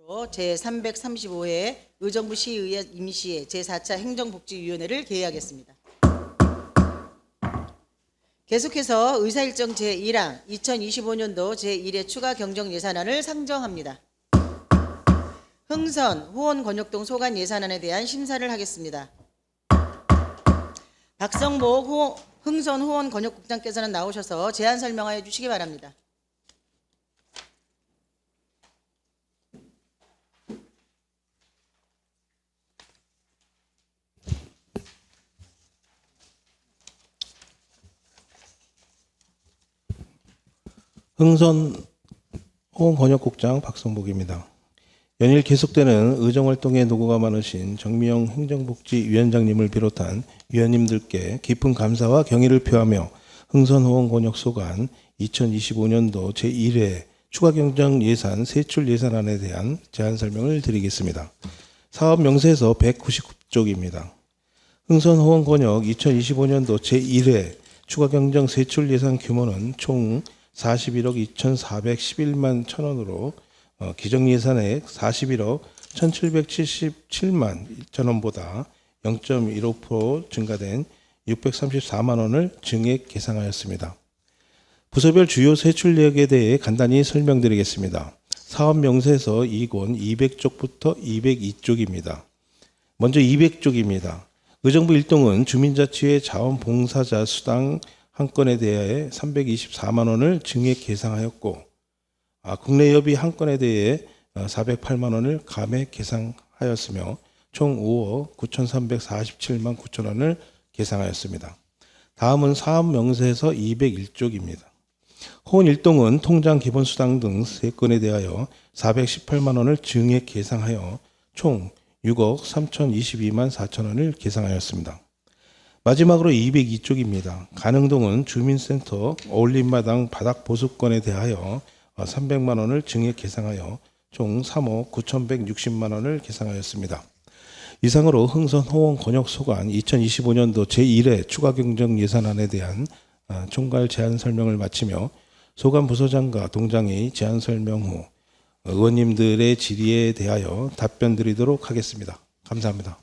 제335회 의정부 시의회 임시회 제4차 행정복지위원회를 개회하겠습니다. 계속해서 의사일정 제1항 2025년도 제1회 추가 경정예산안을 상정합니다. 흥선, 호원 권역동 소관 예산안에 대한 심사를 하겠습니다. 박성복 흥선 호원 권역국장께서는 나오셔서 제안 설명하여 주시기 바랍니다. 흥선 호원권역국장 박성복입니다. 연일 계속되는 의정활동에 노고가 많으신 정미영 행정복지위원장님을 비롯한 위원님들께 깊은 감사와 경의를 표하며 흥선 호원권역소관 2025년도 제1회 추가경정예산 세출예산안에 대한 제안 설명을 드리겠습니다. 사업 명세서 199쪽입니다. 흥선 호원권역 2025년도 제1회 추가경정 세출예산 규모는 총 41억 2,411만 천원으로 기정예산액 41억 1,777만 1천원보다 0.15% 증가된 634만 원을 증액 계상하였습니다. 부서별 주요 세출내역에 대해 간단히 설명드리겠습니다. 사업 명세서 2권 200쪽부터 202쪽입니다. 먼저 200쪽입니다. 의정부 1동은 주민자치회 자원봉사자 수당 한 건에 대해 324만 원을 증액 계상하였고 국내협의 한 건에 대해 408만 원을 감액 계상하였으며 총 5억 9,347만 9천 원을 계상하였습니다. 다음은 사업 명세서 201쪽입니다. 호원 1동은 통장 기본수당 등 3건에 대하여 418만 원을 증액 계상하여 총 6억 3,022만 4천 원을 계상하였습니다. 마지막으로 202쪽입니다. 가능동은 주민센터 어울림마당 바닥 보수건에 대하여 300만 원을 증액 계상하여 총 3억 9,160만 원을 계상하였습니다. 이상으로 흥선 호원 권역소관 2025년도 제1회 추가경정예산안에 대한 총괄 제안 설명을 마치며 소관 부서장과 동장의 제안 설명 후 의원님들의 질의에 대하여 답변 드리도록 하겠습니다. 감사합니다.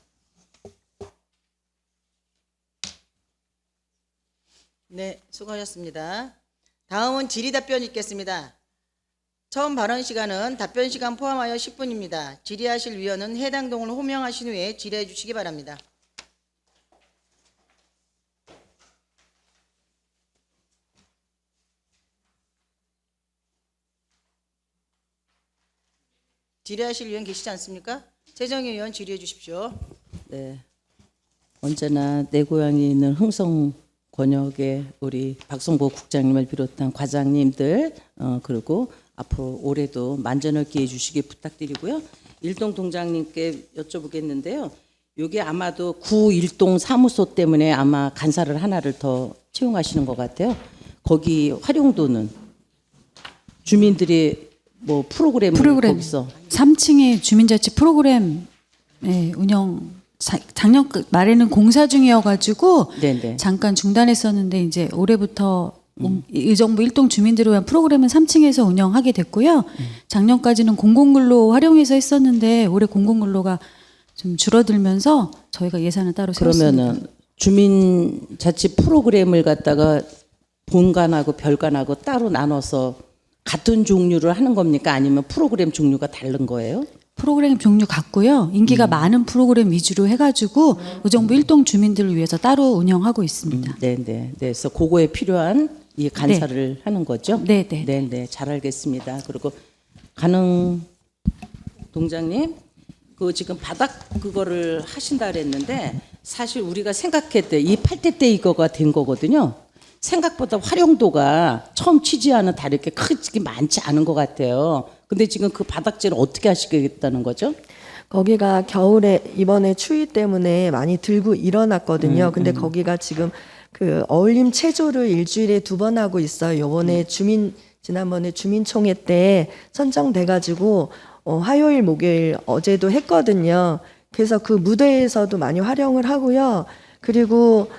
네, 수고하셨습니다. 다음은 질의답변 있겠습니다. 처음 발언 시간은 답변 시간 포함하여 10분입니다. 질의하실 위원은 해당 동을 호명하신 후에 질의해 주시기 바랍니다. 질의하실 위원 계시지 않습니까? 최정희 의원 질의해 주십시오. 네, 언제나 내 고향이 있는 흥성 권역의 우리 박성복 국장님을 비롯한 과장님들 그리고 앞으로 올해도 만전을 기해 주시기 부탁드리고요. 일동 동장님께 여쭤보겠는데요. 이게 아마도 구 일동 사무소 때문에 아마 간사를 하나를 더 채용하시는 것 같아요. 거기 활용도는 주민들이 뭐 프로그램 거기서 3층에 주민자치 프로그램 운영 작년 말에는 공사 중이어가지고 네네. 잠깐 중단했었는데 이제 올해부터 의정부 1동 주민들을 위한 프로그램은 3층에서 운영하게 됐고요. 작년까지는 공공근로 활용해서 했었는데 올해 공공근로가 좀 줄어들면서 저희가 예산을 따로 세웠습니다. 그러면은 주민자치 프로그램을 갖다가 본관하고 별관하고 따로 나눠서 같은 종류를 하는 겁니까? 아니면 프로그램 종류가 다른 거예요? 프로그램 종류 같고요. 인기가 많은 프로그램 위주로 해가지고 의정부 1동 주민들을 위해서 따로 운영하고 있습니다. 네네. 그래서 그거에 필요한 이 간사를 하는 거죠? 네네. 네네. 잘 알겠습니다. 그리고 가능 동장님, 그 지금 바닥 그거를 하신다 그랬는데 사실 우리가 생각했대 이 8대 때 이거가 된 거거든요. 생각보다 활용도가 처음 취지와는 다르게 크게 많지 않은 것 같아요. 근데 지금 그 바닥재를 어떻게 하시겠다는 거죠? 거기가 겨울에 이번에 추위 때문에 많이 들고 일어났거든요. 근데 거기가 지금 그 어울림 체조를 일주일에 2번 하고 있어요. 요번에 지난번에 주민총회 때 선정돼가지고 화요일, 목요일 어제도 했거든요. 그래서 그 무대에서도 많이 활용을 하고요. 그리고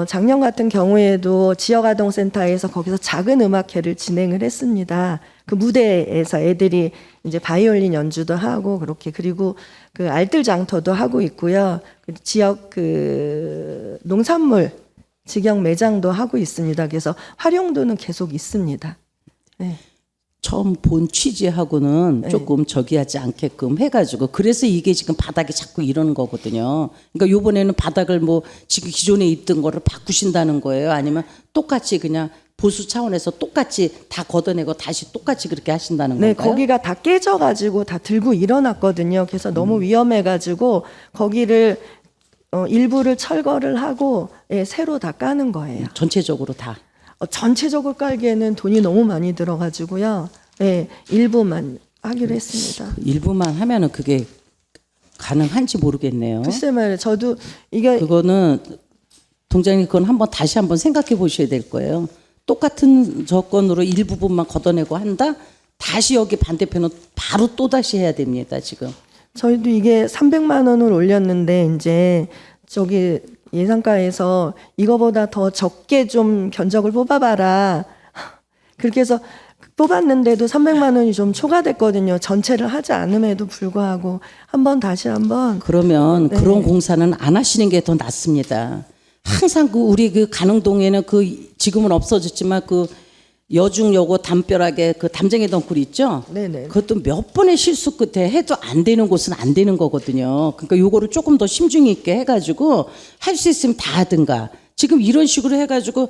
작년 같은 경우에도 지역아동센터에서 거기서 작은 음악회를 진행을 했습니다. 그 무대에서 애들이 이제 바이올린 연주도 하고 그렇게 그리고 그 알뜰 장터도 하고 있고요. 그 지역 그 농산물 직영 매장도 하고 있습니다. 그래서 활용도는 계속 있습니다. 네. 처음 본 취지하고는 네. 조금 저기하지 않게끔 해가지고 그래서 이게 지금 바닥이 자꾸 이러는 거거든요. 그러니까 요번에는 바닥을 뭐 지금 기존에 있던 거를 바꾸신다는 거예요? 아니면 똑같이 그냥 보수 차원에서 똑같이 다 걷어내고 다시 똑같이 그렇게 하신다는 네, 건가요? 거기가 다 깨져가지고 다 들고 일어났거든요. 그래서 너무 위험해가지고 거기를 일부를 철거를 하고 예, 새로 다 까는 거예요. 전체적으로 다. 전체적으로 깔기에는 돈이 너무 많이 들어가지고요. 예, 일부만 하기로 했습니다. 일부만 하면은 그게 가능한지 모르겠네요. 글쎄 말이에요. 저도 이게 그거는 동장님 그건 다시 한번 생각해 보셔야 될 거예요. 똑같은 조건으로 일부분만 걷어내고 한다? 다시 여기 반대편은 바로 또 다시 해야 됩니다. 지금. 저희도 이게 300만 원을 올렸는데 이제 저기 예산가에서 이거보다 더 적게 좀 견적을 뽑아봐라. 그렇게 해서 뽑았는데도 300만 원이 좀 초과됐거든요. 전체를 하지 않음에도 불구하고 다시 한번 그러면 네. 그런 공사는 안 하시는 게 더 낫습니다. 항상 우리 가능동에는 지금은 없어졌지만 여중여고 담벼락에 담쟁이 덩굴 있죠? 네네. 그것도 몇 번의 실수 끝에 해도 안 되는 곳은 안 되는 거거든요. 그러니까 요거를 조금 더 심중히 있게 해가지고 할 수 있으면 다 하든가. 지금 이런 식으로 해가지고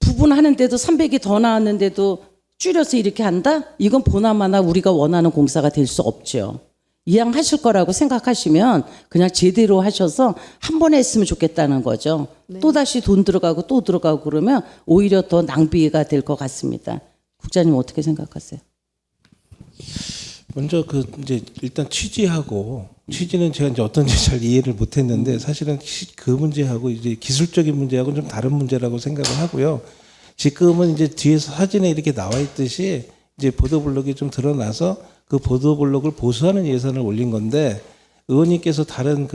부분하는데도 300이 더 나왔는데도 줄여서 이렇게 한다? 이건 보나마나 우리가 원하는 공사가 될 수 없죠. 이양하실 거라고 생각하시면 그냥 제대로 하셔서 한 번에 했으면 좋겠다는 거죠. 또다시 돈 들어가고 또 들어가고 그러면 오히려 더 낭비가 될 것 같습니다. 국장님 어떻게 생각하세요? 먼저 이제 일단 취지는 제가 이제 어떤지 잘 이해를 못했는데 사실은 그 문제하고 이제 기술적인 문제하고는 좀 다른 문제라고 생각을 하고요. 지금은 이제 뒤에서 사진에 이렇게 나와 있듯이 이제 보도블록이 좀 드러나서 그 보도블록을 보수하는 예산을 올린 건데 의원님께서 다른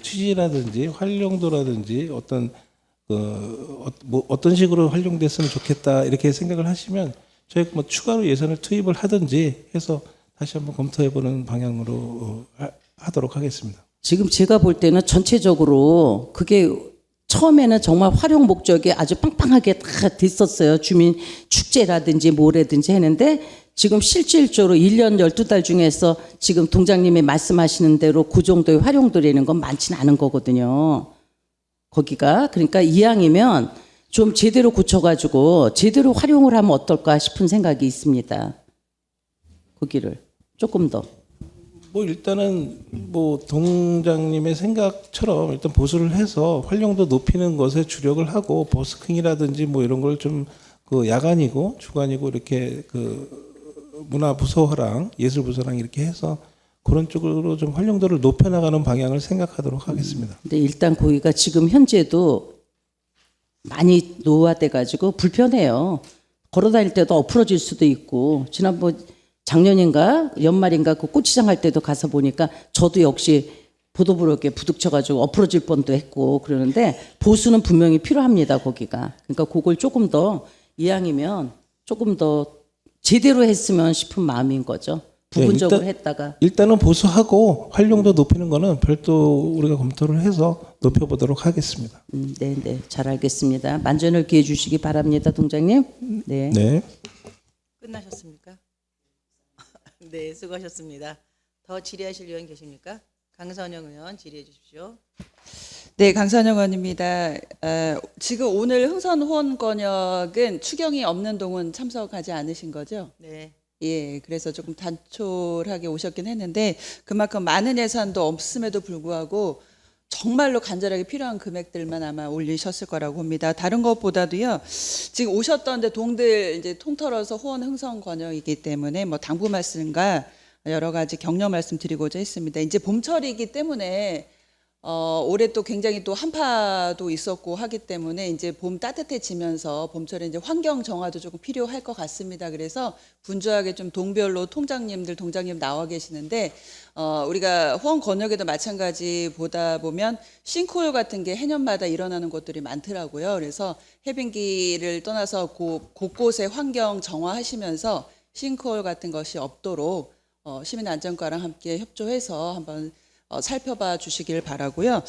취지라든지 활용도라든지 어떤 식으로 활용됐으면 좋겠다 이렇게 생각을 하시면 저희가 뭐 추가로 예산을 투입을 하든지 해서 다시 한번 검토해보는 방향으로 하도록 하겠습니다. 지금 제가 볼 때는 전체적으로 그게 처음에는 정말 활용 목적이 아주 빵빵하게 다 됐었어요. 주민 축제라든지 뭐라든지 했는데 지금 실질적으로 1년 12달 중에서 지금 동장님이 말씀하시는 대로 그 정도의 활용도라는 건 많지는 않은 거거든요. 거기가. 그러니까 이왕이면 좀 제대로 고쳐가지고 제대로 활용을 하면 어떨까 싶은 생각이 있습니다. 거기를 조금 더. 일단은 동장님의 생각처럼 일단 보수를 해서 활용도 높이는 것에 주력을 하고 버스킹이라든지 이런 걸 좀 야간이고 주간이고 이렇게 문화부서랑 예술부서랑 이렇게 해서 그런 쪽으로 좀 활용도를 높여나가는 방향을 생각하도록 하겠습니다. 근데 일단 거기가 지금 현재도 많이 노화돼 가지고 불편해요. 걸어 다닐 때도 엎어질 수도 있고 작년인가 연말인가 꽃시장 할 때도 가서 보니까 저도 역시 보도블록에 부딪혀가지고 엎어질 뻔도 했고 그러는데 보수는 분명히 필요합니다. 거기가. 그러니까 그걸 조금 더 이왕이면 조금 더 제대로 했으면 싶은 마음인 거죠. 부분적으로 했다가. 일단은 보수하고 활용도 높이는 거는 별도 우리가 검토를 해서 높여보도록 하겠습니다. 네. 잘 알겠습니다. 만전을 기해 주시기 바랍니다. 동장님. 네. 네. 끝나셨습니까? 네, 수고하셨습니다. 더 질의하실 의원 계십니까? 강선영 의원 질의해 주십시오. 네, 강선영 의원입니다. 지금 오늘 흥선 후원 권역은 추경이 없는 동은 참석하지 않으신 거죠? 네. 예, 그래서 조금 단촐하게 오셨긴 했는데 그만큼 많은 예산도 없음에도 불구하고 정말로 간절하게 필요한 금액들만 아마 올리셨을 거라고 봅니다. 다른 것보다도요. 지금 오셨던데 동들 이제 통틀어서 후원 흥선 권역이기 때문에 당부 말씀과 여러 가지 격려 말씀 드리고자 했습니다. 이제 봄철이기 때문에 올해 또 굉장히 또 한파도 있었고 하기 때문에 이제 봄 따뜻해지면서 봄철에 이제 환경 정화도 조금 필요할 것 같습니다. 그래서 분주하게 좀 동별로 통장님들, 동장님 나와 계시는데 우리가 호원 권역에도 마찬가지 보다 보면 싱크홀 같은 게 해년마다 일어나는 것들이 많더라고요. 그래서 해빙기를 떠나서 곳곳에 환경 정화하시면서 싱크홀 같은 것이 없도록 시민안전과랑 함께 협조해서 한번 살펴봐 주시길 바라고요.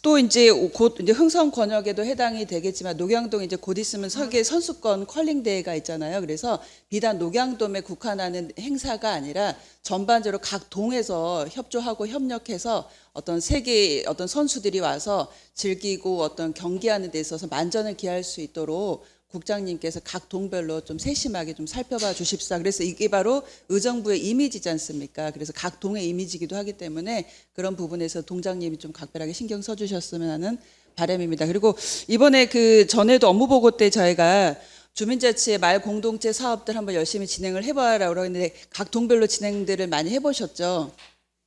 또 이제 곧 이제 흥성 권역에도 해당이 되겠지만 녹양동 이제 곧 있으면 세계 선수권 컬링 대회가 있잖아요. 그래서 비단 녹양동에 국한하는 행사가 아니라 전반적으로 각 동에서 협조하고 협력해서 어떤 세계 어떤 선수들이 와서 즐기고 어떤 경기하는 데 있어서 만전을 기할 수 있도록 국장님께서 각 동별로 좀 세심하게 좀 살펴봐 주십사. 그래서 이게 바로 의정부의 이미지지 않습니까? 그래서 각 동의 이미지이기도 하기 때문에 그런 부분에서 동장님이 좀 각별하게 신경 써주셨으면 하는 바람입니다. 그리고 이번에 그 전에도 업무 보고 때 저희가 주민자치의 마을 공동체 사업들 한번 열심히 진행을 해봐라고 했는데 각 동별로 진행들을 많이 해보셨죠?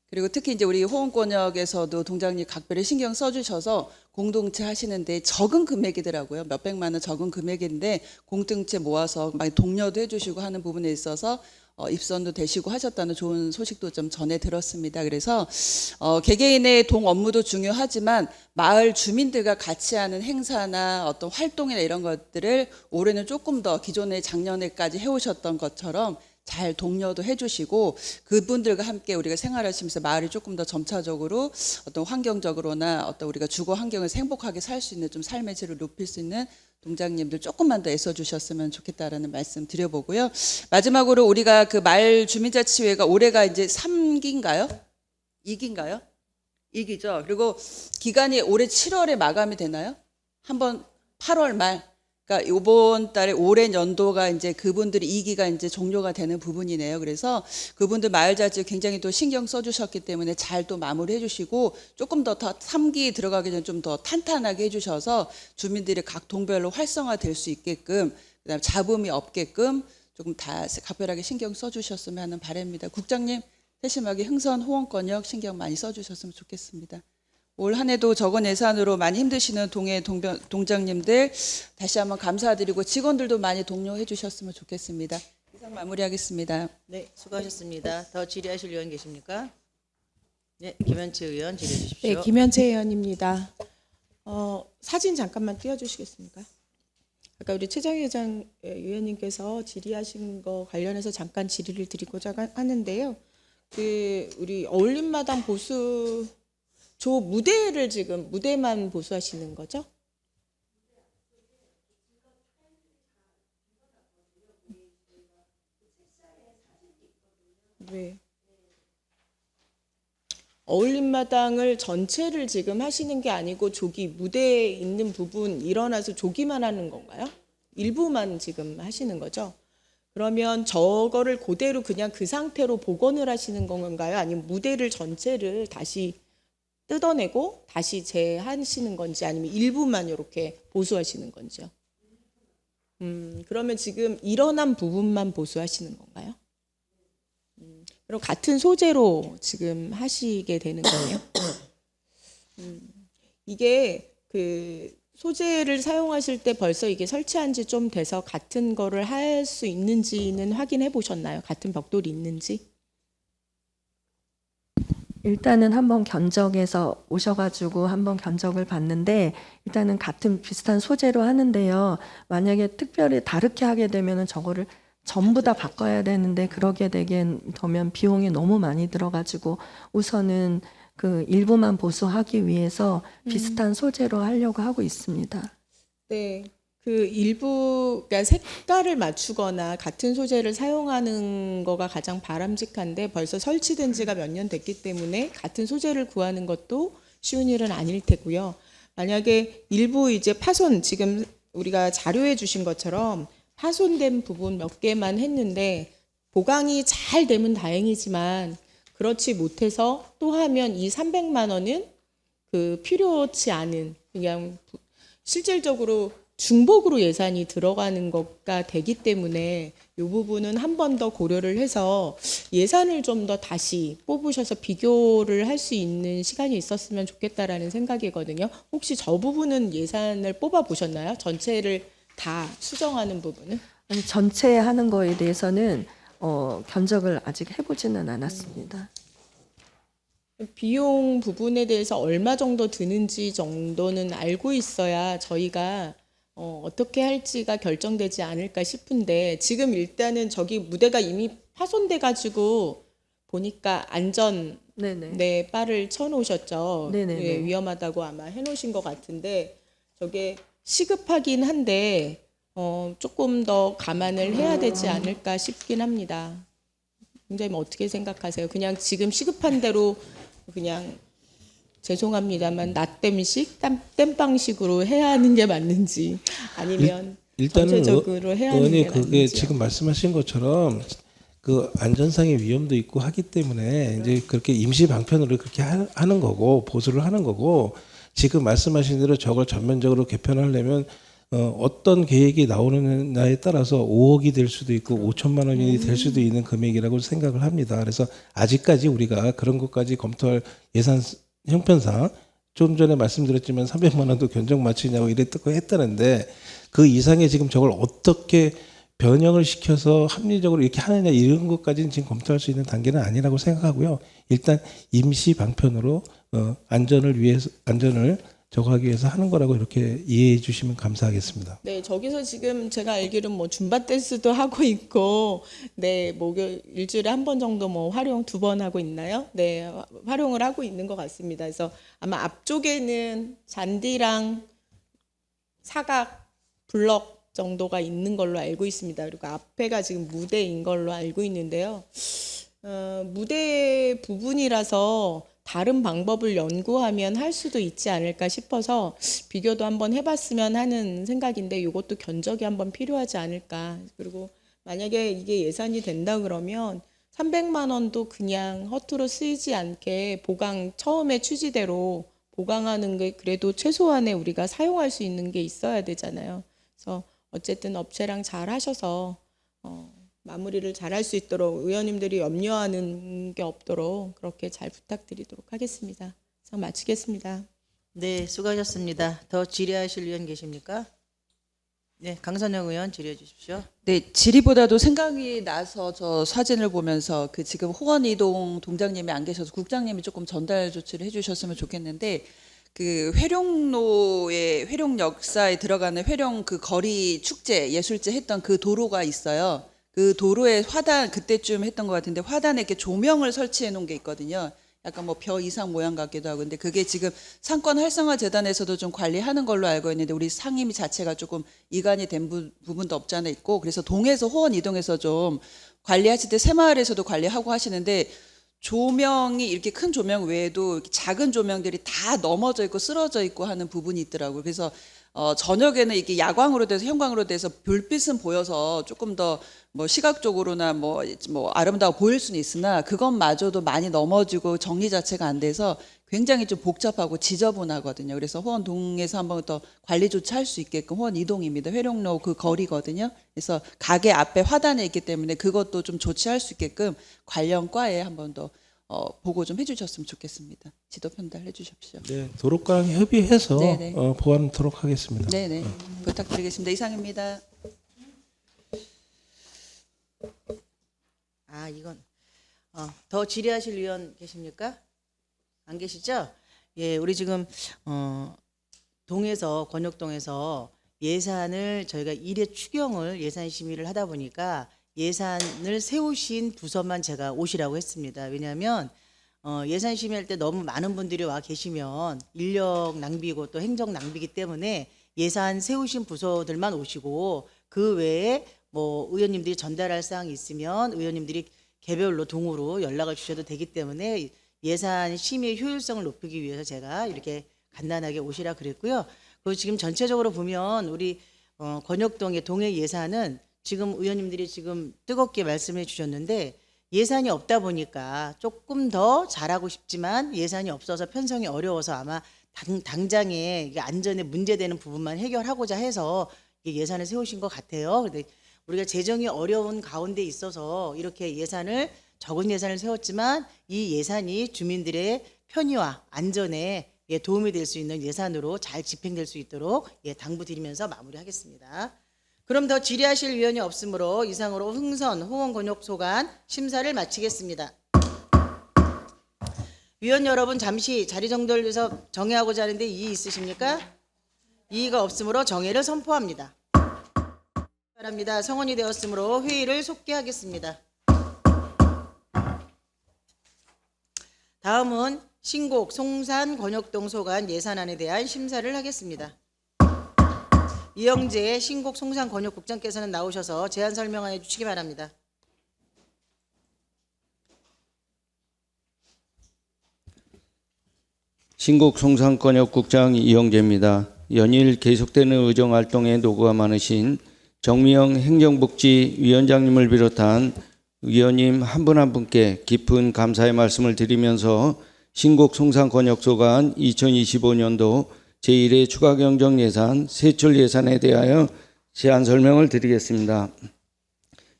그리고 특히 이제 우리 호원권역에서도 동장님 각별히 신경 써주셔서 공동체 하시는데 적은 금액이더라고요. 몇백만 원 적은 금액인데 공동체 모아서 많이 독려도 해주시고 하는 부분에 있어서 입선도 되시고 하셨다는 좋은 소식도 좀 전해 들었습니다. 그래서 개개인의 동 업무도 중요하지만 마을 주민들과 같이 하는 행사나 어떤 활동이나 이런 것들을 올해는 조금 더 기존에 작년에까지 해오셨던 것처럼 잘 독려도 해주시고 그분들과 함께 우리가 생활하시면서 마을이 조금 더 점차적으로 어떤 환경적으로나 어떤 우리가 주거 환경에서 행복하게 살 수 있는 좀 삶의 질을 높일 수 있는 동장님들 조금만 더 애써주셨으면 좋겠다라는 말씀 드려보고요. 마지막으로 우리가 그 마을 주민자치회가 올해가 이제 3기인가요? 2기인가요? 2기죠. 그리고 기간이 올해 7월에 마감이 되나요? 한번 8월 말. 그러니까 이번 달에 올해 연도가 이제 그분들이 2기가 이제 종료가 되는 부분이네요. 그래서 그분들 마을자치 굉장히 또 신경 써주셨기 때문에 잘 또 마무리해 주시고 조금 더 3기 들어가기 전에 좀 더 탄탄하게 해주셔서 주민들이 각 동별로 활성화될 수 있게끔 그다음에 잡음이 없게끔 조금 다 각별하게 신경 써주셨으면 하는 바람입니다. 국장님 세심하게 흥선 호원권역 신경 많이 써주셨으면 좋겠습니다. 올 한 해도 적은 예산으로 많이 힘드시는 동해 동장님들 다시 한번 감사드리고 직원들도 많이 독려해 주셨으면 좋겠습니다. 이상 마무리하겠습니다. 네, 수고하셨습니다. 더 질의하실 의원 계십니까? 네, 김현채 의원 질의해 주십시오. 네, 김현채 의원입니다. 사진 잠깐만 띄워주시겠습니까? 아까 우리 최정희 의원님께서 질의하신 거 관련해서 잠깐 질의를 드리고자 하는데요. 그 우리 어울림마당 보수 조 무대를 지금 무대만 보수하시는 거죠? 네. 어울림마당을 전체를 지금 하시는 게 아니고 조기 무대에 있는 부분 일어나서 조기만 하는 건가요? 일부만 지금 하시는 거죠? 그러면 저거를 그대로 그냥 그 상태로 복원을 하시는 건가요? 아니면 무대를 전체를 다시 뜯어내고 다시 재하시는 건지 아니면 일부만 이렇게 보수하시는 건지요? 그러면 지금 일어난 부분만 보수하시는 건가요? 그럼 같은 소재로 지금 하시게 되는 거예요? 이게 그 소재를 사용하실 때 벌써 이게 설치한 지 좀 돼서 같은 거를 할 수 있는지는 확인해 보셨나요? 같은 벽돌이 있는지? 일단은 한번 견적에서 오셔가지고 한번 견적을 봤는데 일단은 같은 비슷한 소재로 하는데요. 만약에 특별히 다르게 하게 되면은 저거를 전부 다 바꿔야 되는데 그러게 되면 비용이 너무 많이 들어가지고 우선은 그 일부만 보수하기 위해서 비슷한 소재로 하려고 하고 있습니다. 네. 그 일부 그러니까 색깔을 맞추거나 같은 소재를 사용하는 거가 가장 바람직한데 벌써 설치된 지가 몇 년 됐기 때문에 같은 소재를 구하는 것도 쉬운 일은 아닐 테고요. 만약에 일부 이제 파손 지금 우리가 자료해 주신 것처럼 파손된 부분 몇 개만 했는데 보강이 잘 되면 다행이지만 그렇지 못해서 또 하면 이 300만 원은 그 필요치 않은 그냥 실질적으로 중복으로 예산이 들어가는 것가 되기 때문에 이 부분은 한 번 더 고려를 해서 예산을 좀 더 다시 뽑으셔서 비교를 할 수 있는 시간이 있었으면 좋겠다라는 생각이거든요. 혹시 저 부분은 예산을 뽑아 보셨나요? 전체를 다 수정하는 부분은? 아니, 전체 하는 거에 대해서는 견적을 아직 해보지는 않았습니다. 비용 부분에 대해서 얼마 정도 드는지 정도는 알고 있어야 저희가 어떻게 할지가 결정되지 않을까 싶은데 지금 일단은 저기 무대가 이미 파손돼 가지고 보니까 안전 네네. 네 바를 쳐놓으셨죠. 네네네. 예, 위험하다고 아마 해놓으신 것 같은데 저게 시급하긴 한데 조금 더 감안을 해야 되지 않을까 싶긴 합니다. 원장님 어떻게 생각하세요? 그냥 지금 시급한 대로 그냥 죄송합니다만 낮댐식 땜빵식으로 해야 하는 게 맞는지 아니면 일단은 전체적으로 해야 하는 게 의원님 그게 맞는지요? 지금 말씀하신 것처럼 그 안전상의 위험도 있고 하기 때문에 이제 그렇게 임시 방편으로 그렇게 하는 거고 보수를 하는 거고 지금 말씀하신 대로 저걸 전면적으로 개편하려면 어떤 계획이 나오느냐에 따라서 5억이 될 수도 있고 5천만 원이 될 수도 있는 금액이라고 생각을 합니다. 그래서 아직까지 우리가 그런 것까지 검토할 예산 형편상 좀 전에 말씀드렸지만 300만 원도 견적 맞추냐고 이랬고 했다는데 그 이상의 지금 저걸 어떻게 변형을 시켜서 합리적으로 이렇게 하느냐 이런 것까지는 지금 검토할 수 있는 단계는 아니라고 생각하고요. 일단 임시 방편으로 안전을 저거하기 위해서 하는 거라고 이렇게 이해해 주시면 감사하겠습니다. 네, 저기서 지금 제가 알기로는 뭐 줌바 댄스도 하고 있고, 네, 목요일 일주일에 한 번 정도 뭐 활용 2번 하고 있나요? 네, 활용을 하고 있는 것 같습니다. 그래서 아마 앞쪽에는 잔디랑 사각 블럭 정도가 있는 걸로 알고 있습니다. 그리고 앞에가 지금 무대인 걸로 알고 있는데요. 무대 부분이라서 다른 방법을 연구하면 할 수도 있지 않을까 싶어서 비교도 한번 해봤으면 하는 생각인데 이것도 견적이 한번 필요하지 않을까. 그리고 만약에 이게 예산이 된다 그러면 300만 원도 그냥 허투루 쓰이지 않게 처음에 취지대로 보강하는 게 그래도 최소한의 우리가 사용할 수 있는 게 있어야 되잖아요. 그래서 어쨌든 업체랑 잘 하셔서 마무리를 잘할 수 있도록 의원님들이 염려하는 게 없도록 그렇게 잘 부탁드리도록 하겠습니다. 이상 마치겠습니다. 네, 수고하셨습니다. 더 질의하실 의원 계십니까? 네, 강선영 의원 질의해 주십시오. 네, 질의보다도 생각이 나서 저 사진을 보면서 그 지금 호원 이동 동장님이 안 계셔서 국장님이 조금 전달 조치를 해주셨으면 좋겠는데 그 회룡로의 회룡 역사에 들어가는 회룡 그 거리 축제 예술제 했던 그 도로가 있어요. 그 도로에 화단 그때쯤 했던 것 같은데 화단에 이렇게 조명을 설치해 놓은 게 있거든요. 약간 뭐 벼 이상 모양 같기도 하고 근데 그게 지금 상권 활성화 재단에서도 좀 관리하는 걸로 알고 있는데 우리 상임위 자체가 조금 이관이 된 부분도 없지 않아 있고 그래서 동에서 호원 이동해서 좀 관리하실 때 새마을에서도 관리하고 하시는데 조명이 이렇게 큰 조명 외에도 이렇게 작은 조명들이 다 넘어져 있고 쓰러져 있고 하는 부분이 있더라고요. 그래서 저녁에는 이게 야광으로 돼서 형광으로 돼서 별빛은 보여서 조금 더 뭐 시각적으로나 뭐 아름다워 보일 수는 있으나 그것마저도 많이 넘어지고 정리 자체가 안 돼서 굉장히 좀 복잡하고 지저분하거든요. 그래서 호원동에서 한번 더 관리 조치할 수 있게끔 호원 이동입니다. 회룡로 그 거리거든요. 그래서 가게 앞에 화단에 있기 때문에 그것도 좀 조치할 수 있게끔 관련 과에 한번 더 보고 좀 해주셨으면 좋겠습니다. 지도 편달해 주십시오. 네, 도로과랑 협의해서 네네. 보완하도록 하겠습니다. 네네 부탁드리겠습니다. 이상입니다. 이건 더 질의하실 의원 계십니까? 안 계시죠? 예, 우리 지금 권역동에서 예산을 저희가 1회 추경을 예산 심의를 하다 보니까 예산을 세우신 부서만 제가 오시라고 했습니다. 왜냐하면 예산 심의할 때 너무 많은 분들이 와 계시면 인력 낭비고 또 행정 낭비이기 때문에 예산 세우신 부서들만 오시고 그 외에 뭐 의원님들이 전달할 사항이 있으면 의원님들이 개별로 동으로 연락을 주셔도 되기 때문에 예산 심의 효율성을 높이기 위해서 제가 이렇게 간단하게 오시라 그랬고요. 그리고 지금 전체적으로 보면 우리 권역동의 동해 예산은 지금 의원님들이 지금 뜨겁게 말씀해 주셨는데 예산이 없다 보니까 조금 더 잘하고 싶지만 예산이 없어서 편성이 어려워서 아마 당장에 안전에 문제되는 부분만 해결하고자 해서 예산을 세우신 것 같아요. 근데 우리가 재정이 어려운 가운데 있어서 이렇게 예산을 적은 예산을 세웠지만 이 예산이 주민들의 편의와 안전에 도움이 될 수 있는 예산으로 잘 집행될 수 있도록 당부드리면서 마무리하겠습니다. 그럼 더 질의하실 위원이 없으므로 이상으로 흥선 호원권역소관 심사를 마치겠습니다. 위원 여러분 잠시 자리 정돈을 위해서 정회하고자 하는데 이의 있으십니까? 이의가 없으므로 정회를 선포합니다. 바랍니다. 성원이 되었으므로 회의를 속기하겠습니다. 다음은 신곡 송산 권역동 소관 예산안에 대한 심사를 하겠습니다. 이영재 신곡 송산 권역국장께서는 나오셔서 제안 설명해 주시기 바랍니다. 신곡 송산권역국장 이영재입니다. 연일 계속되는 의정활동에 노고가 많으신 정미영 행정복지위원장님을 비롯한 위원님 한 분 한 분께 깊은 감사의 말씀을 드리면서 신곡 송산권역소관 2025년도 제1회 추가경정예산 세출 예산에 대하여 제안 설명을 드리겠습니다.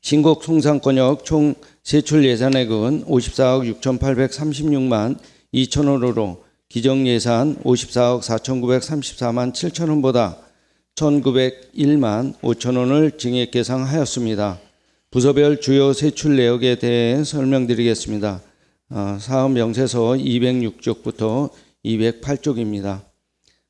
신곡 송산권역 총 세출 예산액은 54억 6,836만 2천 원으로 기정예산 54억 4,934만 7천 원보다 1,901만 5천 원을 증액 계상하였습니다. 부서별 주요 세출 내역에 대해 설명드리겠습니다. 사업 명세서 206쪽부터 208쪽입니다.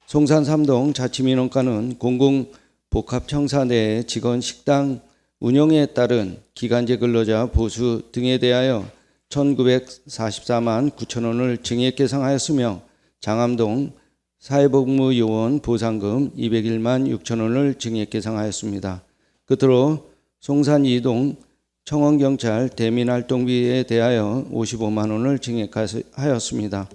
송산 3동 자치민원과는 공공복합청사 내 직원 식당 운영에 따른 기간제 근로자 보수 등에 대하여 1,944만 9천 원을 증액 계상하였으며 장암동 사회복무요원 보상금 201만 6천 원을 증액 계상하였습니다. 끝으로 송산 2동 청원경찰 대민활동비에 대하여 55만 원을 증액하였습니다.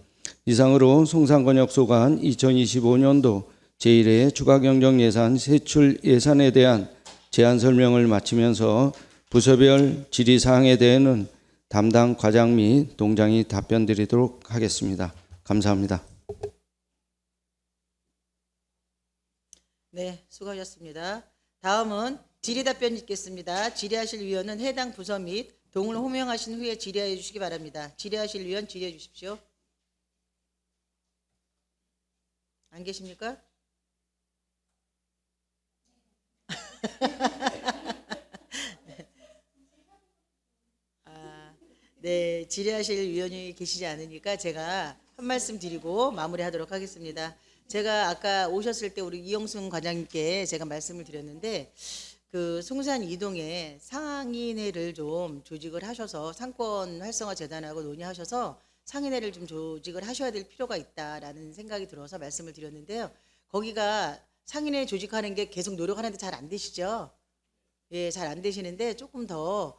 이상으로 송산권역소관 2025년도 제1회 추가경정예산 세출 예산에 대한 제안 설명을 마치면서 부서별 질의사항에 대해서는 담당 과장 및 동장이 답변 드리도록 하겠습니다. 감사합니다. 네, 수고하셨습니다. 다음은 질의답변 있겠습니다. 질의하실 위원은 해당 부서 및 동을 호명하신 후에 질의해 주시기 바랍니다. 질의하실 위원 질의해 주십시오. 안 계십니까? 네, 질의하실 위원이 계시지 않으니까 제가 한 말씀 드리고 마무리하도록 하겠습니다. 제가 아까 오셨을 때 우리 이영순 과장님께 제가 말씀을 드렸는데 그 송산 이동에 상인회를 좀 조직을 하셔서 상권 활성화 재단하고 논의하셔서 상인회를 좀 조직을 하셔야 될 필요가 있다라는 생각이 들어서 말씀을 드렸는데요. 거기가 상인회 조직하는 게 계속 노력하는데 잘 안 되시죠? 예, 잘 안 되시는데 조금 더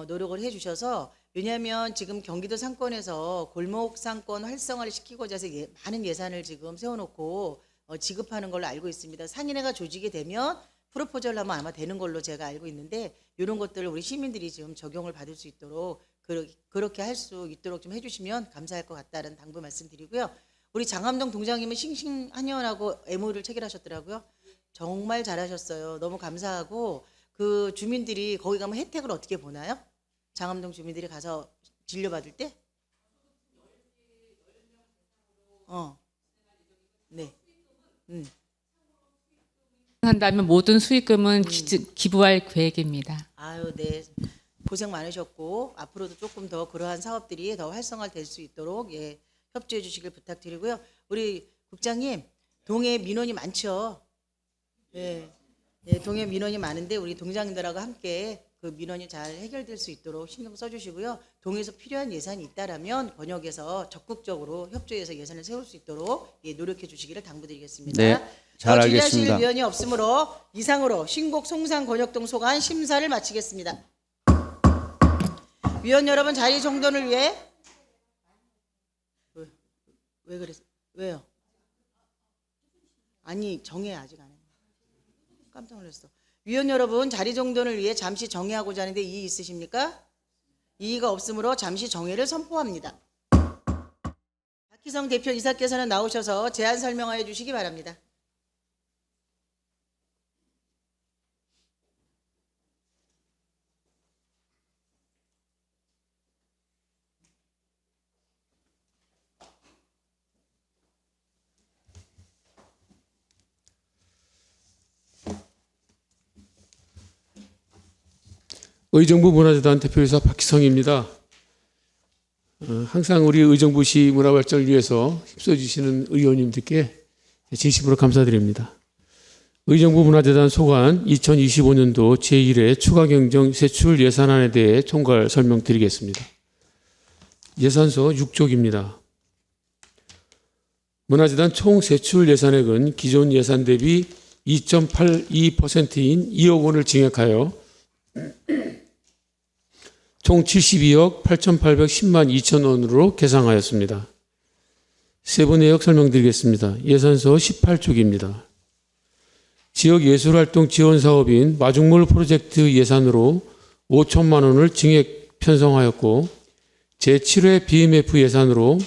노력을 해주셔서 왜냐하면 지금 경기도 상권에서 골목 상권 활성화를 시키고자 해서 많은 예산을 지금 세워놓고 지급하는 걸로 알고 있습니다. 상인회가 조직이 되면 프로포즈를 하면 아마 되는 걸로 제가 알고 있는데 이런 것들을 우리 시민들이 지금 적용을 받을 수 있도록 그렇게 할 수 있도록 좀 해주시면 감사할 것 같다는 당부 말씀드리고요. 우리 장암동 동장님은 싱싱한의원하고 MOU를 체결하셨더라고요. 정말 잘하셨어요. 너무 감사하고 그 주민들이 거기 가면 혜택을 어떻게 보나요? 장암동 주민들이 가서 진료받을 때? 네. 한다면 모든 수익금은 기부할 계획입니다. 아유, 네. 고생 많으셨고 앞으로도 조금 더 그러한 사업들이 더 활성화될 수 있도록 협조해 주시길 부탁드리고요. 우리 국장님, 동해 민원이 많죠. 예, 동해 민원이 많은데 우리 동장님들하고 함께 그 민원이 잘 해결될 수 있도록 신경 써주시고요. 동에서 필요한 예산이 있다라면 권역에서 적극적으로 협조해서 예산을 세울 수 있도록 노력해 주시기를 당부드리겠습니다. 네, 잘 알겠습니다. 질의하실 위원이 없으므로 이상으로 신곡 송산 권역동 소관 심사를 마치겠습니다. 위원 여러분 자리 정돈을 위해 왜 그랬어요? 왜요? 아니 정해 아직 안 해. 깜짝 놀랐어. 위원 여러분 자리 정돈을 위해 잠시 정회하고자 하는데 이의 있으십니까? 이의가 없으므로 잠시 정회를 선포합니다. 박희성 대표 이사께서는 나오셔서 제안 설명하여 주시기 바랍니다. 의정부 문화재단 대표이사 박희성입니다. 항상 우리 의정부시 문화 발전을 위해서 힘써 주시는 의원님들께 진심으로 감사드립니다. 의정부 문화재단 소관 2025년도 제1회 추가경정 세출 예산안에 대해 총괄 설명드리겠습니다. 예산서 6쪽입니다. 문화재단 총 세출 예산액은 기존 예산 대비 2.82%인 2억 원을 증액하여 총 72억 8,810만 2천 원으로 계상하였습니다. 세부 내역 설명드리겠습니다. 예산서 18쪽입니다. 지역예술활동 지원사업인 마중물 프로젝트 예산으로 5천만 원을 증액 편성하였고 제7회 BMF 예산으로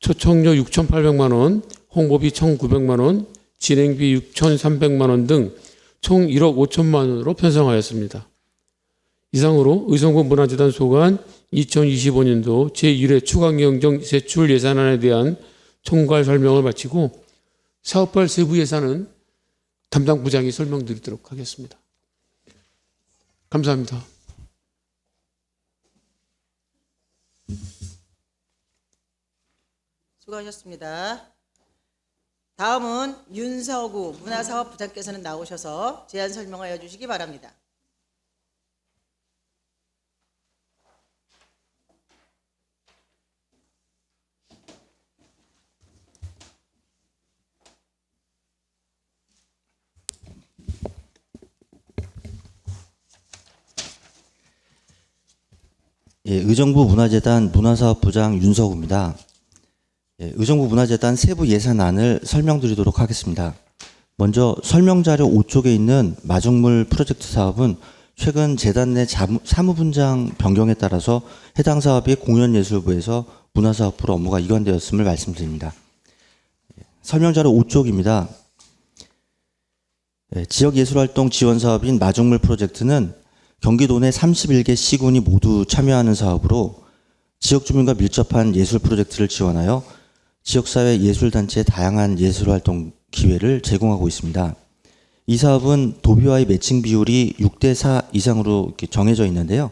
초청료 6,800만 원, 홍보비 1,900만 원, 진행비 6,300만 원 등 총 1억 5천만 원으로 편성하였습니다. 이상으로 의정부 문화재단 소관 2025년도 제1회 추가경정 세출 예산안에 대한 총괄 설명을 마치고 사업발 세부 예산은 담당 부장이 설명드리도록 하겠습니다. 감사합니다. 수고하셨습니다. 다음은 윤서구 문화사업부장께서는 나오셔서 제안 설명하여 주시기 바랍니다. 예, 의정부 문화재단 문화사업부장 윤석우입니다. 예, 의정부 문화재단 세부 예산안을 설명드리도록 하겠습니다. 먼저 설명자료 5쪽에 있는 마중물 프로젝트 사업은 최근 재단 내 사무분장 변경에 따라서 해당 사업이 공연예술부에서 문화사업부로 업무가 이관되었음을 말씀드립니다. 설명자료 5쪽입니다. 예, 지역예술활동 지원사업인 마중물 프로젝트는 경기도 내 31개 시군이 모두 참여하는 사업으로 지역 주민과 밀접한 예술 프로젝트를 지원하여 지역사회 예술단체의 다양한 예술활동 기회를 제공하고 있습니다. 이 사업은 도비와의 매칭 비율이 6대4 이상으로 이렇게 정해져 있는데요.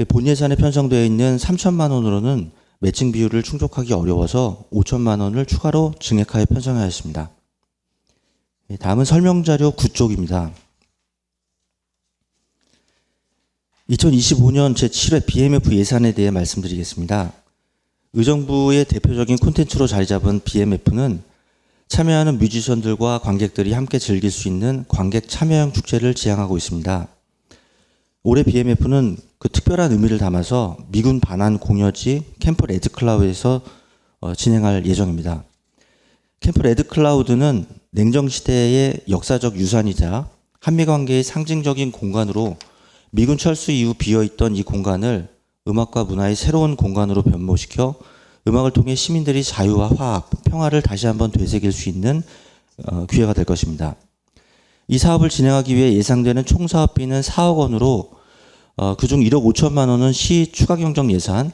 본 예산에 편성되어 있는 3천만 원으로는 매칭 비율을 충족하기 어려워서 5천만 원을 추가로 증액하여 편성하였습니다. 다음은 설명자료 9쪽입니다. 2025년 제7회 BMF 예산에 대해 말씀드리겠습니다. 의정부의 대표적인 콘텐츠로 자리 잡은 BMF는 참여하는 뮤지션들과 관객들이 함께 즐길 수 있는 관객 참여형 축제를 지향하고 있습니다. 올해 BMF는 그 특별한 의미를 담아서 미군 반환 공여지 캠프 레드클라우드에서 진행할 예정입니다. 캠프 레드클라우드는 냉정시대의 역사적 유산이자 한미관계의 상징적인 공간으로 미군 철수 이후 비어있던 이 공간을 음악과 문화의 새로운 공간으로 변모시켜 음악을 통해 시민들이 자유와 화합, 평화를 다시 한번 되새길 수 있는 기회가 될 것입니다. 이 사업을 진행하기 위해 예상되는 총 사업비는 4억 원으로 그중 1억 5천만 원은 시 추가경정 예산,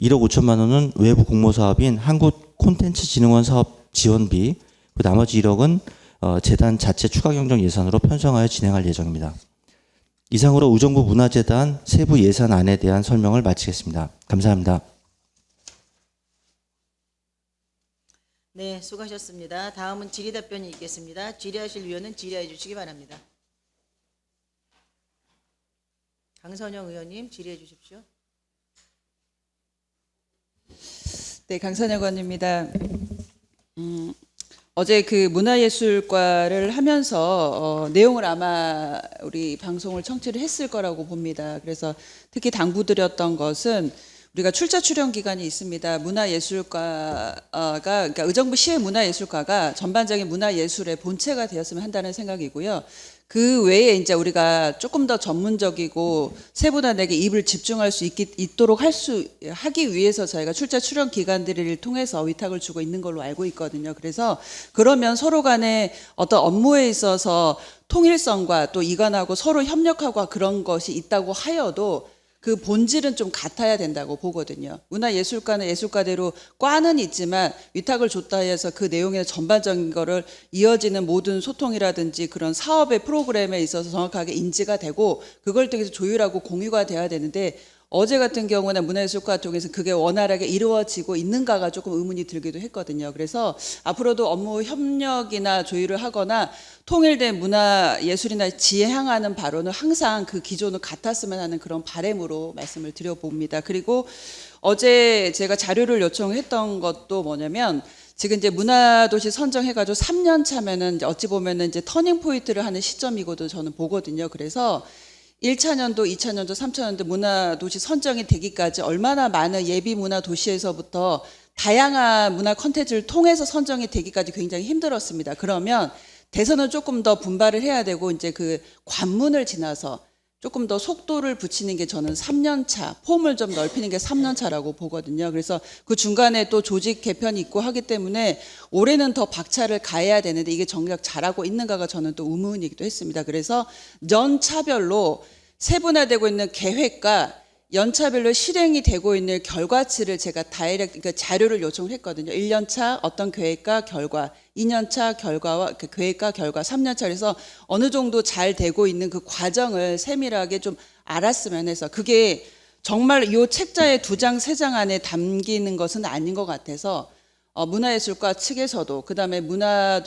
1억 5천만 원은 외부 공모 사업인 한국콘텐츠진흥원 사업 지원비, 나머지 1억은 재단 자체 추가경정 예산으로 편성하여 진행할 예정입니다. 이상으로 의정부 문화재단 세부 예산안에 대한 설명을 마치겠습니다. 감사합니다. 네, 수고하셨습니다. 다음은 질의답변이 있겠습니다. 질의하실 위원은 질의해 주시기 바랍니다. 강선영 의원님 질의해 주십시오. 네, 강선영 의원입니다. 어제 그 문화예술과를 하면서 내용을 아마 우리 방송을 청취를 했을 거라고 봅니다. 그래서 특히 당부드렸던 것은 우리가 출자 출연 기간이 있습니다. 문화예술과가 그러니까 의정부 시의 문화예술과가 전반적인 문화예술의 본체가 되었으면 한다는 생각이고요. 그 외에 이제 우리가 조금 더 전문적이고 세분화되게 입을 집중할 수 있도록 하기 위해서 저희가 출자 출연 기관들을 통해서 위탁을 주고 있는 걸로 알고 있거든요. 그래서 그러면 서로 간에 어떤 업무에 있어서 통일성과 또 이관하고 서로 협력하고 그런 것이 있다고 하여도 그 본질은 좀 같아야 된다고 보거든요. 문화예술과는 예술과대로 과는 있지만 위탁을 줬다 해서 그 내용의 전반적인 거를 이어지는 모든 소통이라든지 그런 사업의 프로그램에 있어서 정확하게 인지가 되고 그걸 통해서 조율하고 공유가 돼야 되는데 어제 같은 경우는 문화예술과 쪽에서 그게 원활하게 이루어지고 있는가가 조금 의문이 들기도 했거든요. 그래서 앞으로도 업무 협력이나 조율을 하거나 통일된 문화예술이나 지에 향하는 바로는 항상 그 기존을 같았으면 하는 그런 바람으로 말씀을 드려봅니다. 그리고 어제 제가 자료를 요청했던 것도 뭐냐면 지금 이제 문화도시 선정해가지고 3년 차면은 이제 어찌 보면은 이제 터닝 포인트를 하는 시점이고도 저는 보거든요. 그래서 1차년도, 2차년도, 3차년도 문화도시 선정이 되기까지 얼마나 많은 예비 문화도시에서부터 다양한 문화 콘텐츠를 통해서 선정이 되기까지 굉장히 힘들었습니다. 그러면 대선은 조금 더 분발을 해야 되고 이제 그 관문을 지나서 조금 더 속도를 붙이는 게 저는 3년 차, 폼을 좀 넓히는 게 3년 차라고 보거든요. 그래서 그 중간에 또 조직 개편이 있고 하기 때문에 올해는 더 박차를 가해야 되는데 이게 정작 잘하고 있는가가 저는 또 의문이기도 했습니다. 그래서 연차별로 세분화되고 있는 계획과 연차별로 실행이 되고 있는 결과치를 제가 그러니까 자료를 요청을 했거든요. 1년차 어떤 계획과 결과, 2년차 결과와 그 계획과 결과, 3년차 그래서 어느 정도 잘 되고 있는 그 과정을 세밀하게 좀 알았으면 해서 그게 정말 이 책자의 2장, 3장 안에 담기는 것은 아닌 것 같아서 문화예술과 측에서도 그다음에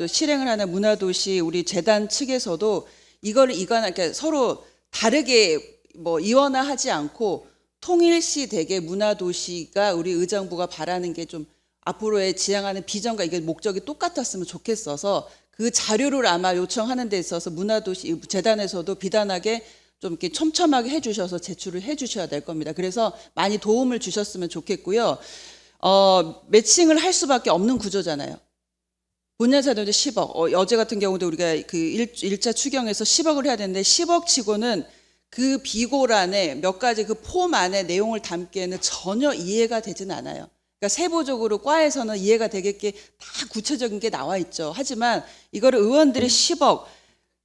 실행을 하는 문화도시 우리 재단 측에서도 이거를 그러니까 서로 다르게 뭐 이원화하지 않고 통일시 되게 문화도시가 우리 의정부가 바라는 게 좀 앞으로의 지향하는 비전과 이게 목적이 똑같았으면 좋겠어서 그 자료를 아마 요청하는 데 있어서 문화도시 재단에서도 비단하게 좀 이렇게 촘촘하게 해주셔서 제출을 해주셔야 될 겁니다. 그래서 많이 도움을 주셨으면 좋겠고요. 매칭을 할 수밖에 없는 구조잖아요. 본연사도 10억. 어제 같은 경우도 우리가 그 1차 추경에서 10억을 해야 되는데 10억 치고는 그 비고란에 몇 가지 그 폼 안에 내용을 담기에는 전혀 이해가 되진 않아요. 그러니까 세부적으로 과에서는 이해가 되겠게 다 구체적인 게 나와 있죠. 하지만 이거를 의원들이 10억,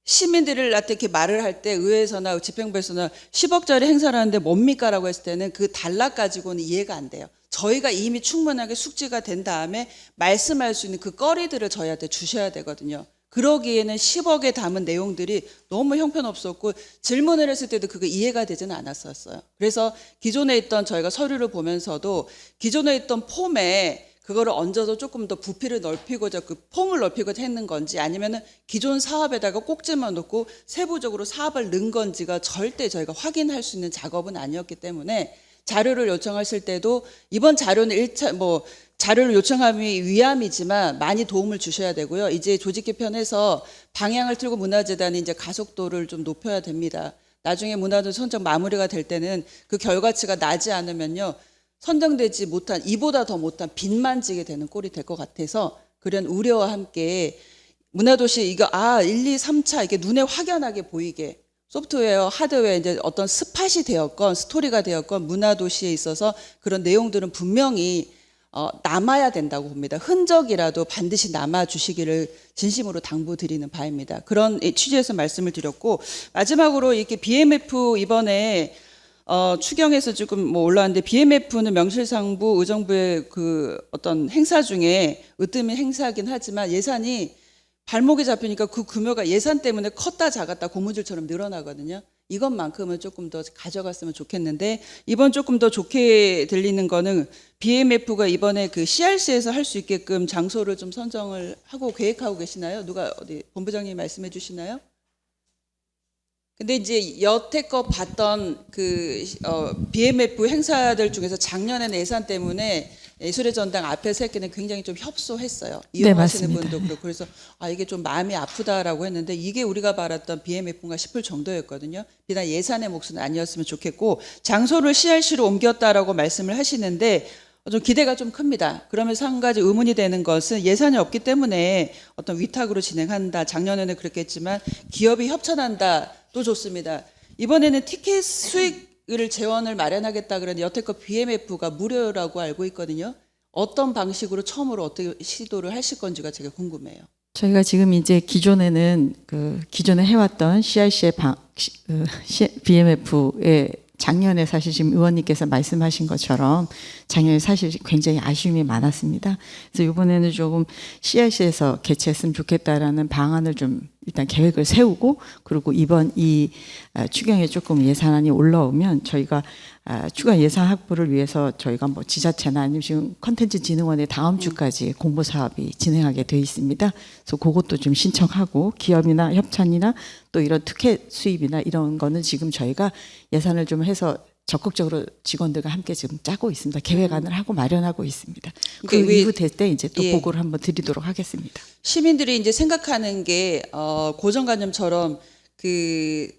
시민들한테 이렇게 말을 할 때 의회에서나 집행부에서나 10억짜리 행사를 하는데 뭡니까? 라고 했을 때는 그 단락 가지고는 이해가 안 돼요. 저희가 이미 충분하게 숙지가 된 다음에 말씀할 수 있는 그 거리들을 저희한테 주셔야 되거든요. 그러기에는 10억에 담은 내용들이 너무 형편없었고 질문을 했을 때도 그게 이해가 되지는 않았었어요. 그래서 기존에 있던 저희가 서류를 보면서도 기존에 있던 폼에 그거를 얹어서 조금 더 부피를 넓히고자 그 폼을 넓히고자 했는 건지 아니면은 기존 사업에다가 꼭지만 놓고 세부적으로 사업을 넣은 건지가 절대 저희가 확인할 수 있는 작업은 아니었기 때문에 자료를 요청하실 때도 이번 자료는 1차 자료를 요청함이 위함이지만 많이 도움을 주셔야 되고요. 이제 조직 개편해서 방향을 틀고 문화재단이 이제 가속도를 좀 높여야 됩니다. 나중에 문화재 선정 마무리가 될 때는 그 결과치가 나지 않으면요. 선정되지 못한 이보다 더 못한 빚만 지게 되는 꼴이 될 것 같아서 그런 우려와 함께 문화도시 이거 1, 2, 3차 이게 눈에 확연하게 보이게 소프트웨어, 하드웨어 이제 어떤 스팟이 되었건 스토리가 되었건 문화도시에 있어서 그런 내용들은 분명히 남아야 된다고 봅니다. 흔적이라도 반드시 남아주시기를 진심으로 당부드리는 바입니다. 그런 취지에서 말씀을 드렸고 마지막으로 이렇게 BMF 이번에 추경에서 지금 올라왔는데 BMF는 명실상부 의정부의 그 어떤 행사 중에 으뜸인 행사긴 하지만 예산이 발목이 잡히니까 그 규모가 예산 때문에 컸다 작았다 고무줄처럼 늘어나거든요. 이것만큼은 조금 더 가져갔으면 좋겠는데 이번 조금 더 좋게 들리는 거는 BMF가 이번에 그 CRC에서 할 수 있게끔 장소를 좀 선정을 하고 계획하고 계시나요? 누가 어디 본부장님이 말씀해 주시나요? 근데 이제 여태껏 봤던 그 BMF 행사들 중에서 작년에는 예산 때문에 예술의 전당 앞에서 했기는 굉장히 좀 협소했어요. 이용하시는 분도 그렇고 그래서 이게 좀 마음이 아프다라고 했는데 이게 우리가 바랐던 BMF인가 싶을 정도였거든요. 비단 예산의 몫은 아니었으면 좋겠고 장소를 CRC로 옮겼다라고 말씀을 하시는데 좀 기대가 좀 큽니다. 그러면서 한 가지 의문이 되는 것은 예산이 없기 때문에 어떤 위탁으로 진행한다. 작년에는 그렇게 했지만 기업이 협찬한다. 또 좋습니다. 이번에는 티켓 수익을 재원을 마련하겠다 그랬는데 여태껏 BMF가 무료라고 알고 있거든요. 어떤 방식으로 처음으로 어떻게 시도를 하실 건지가 제가 궁금해요. 저희가 지금 이제 기존에는 기존에 해왔던 CRC의 BMF의 작년에 사실 지금 의원님께서 말씀하신 것처럼 작년에 사실 굉장히 아쉬움이 많았습니다. 그래서 이번에는 조금 CRC에서 개최했으면 좋겠다라는 방안을 좀 일단 계획을 세우고, 그리고 이번 이 추경에 조금 예산안이 올라오면 저희가 추가 예산 확보를 위해서 저희가 뭐 지자체나 아니면 지금 컨텐츠진흥원에 다음 주까지 공모 사업이 진행하게 돼 있습니다. 그래서 그것도 좀 신청하고, 기업이나 협찬이나 또 이런 특혜 수입이나 이런 거는 지금 저희가 예산을 좀 해서 적극적으로 직원들과 함께 지금 짜고 있습니다. 계획안을 하고 마련하고 있습니다. 그 이후 될 때 이제 또 보고를 한번 드리도록 하겠습니다. 시민들이 이제 생각하는 게 고정관념처럼 그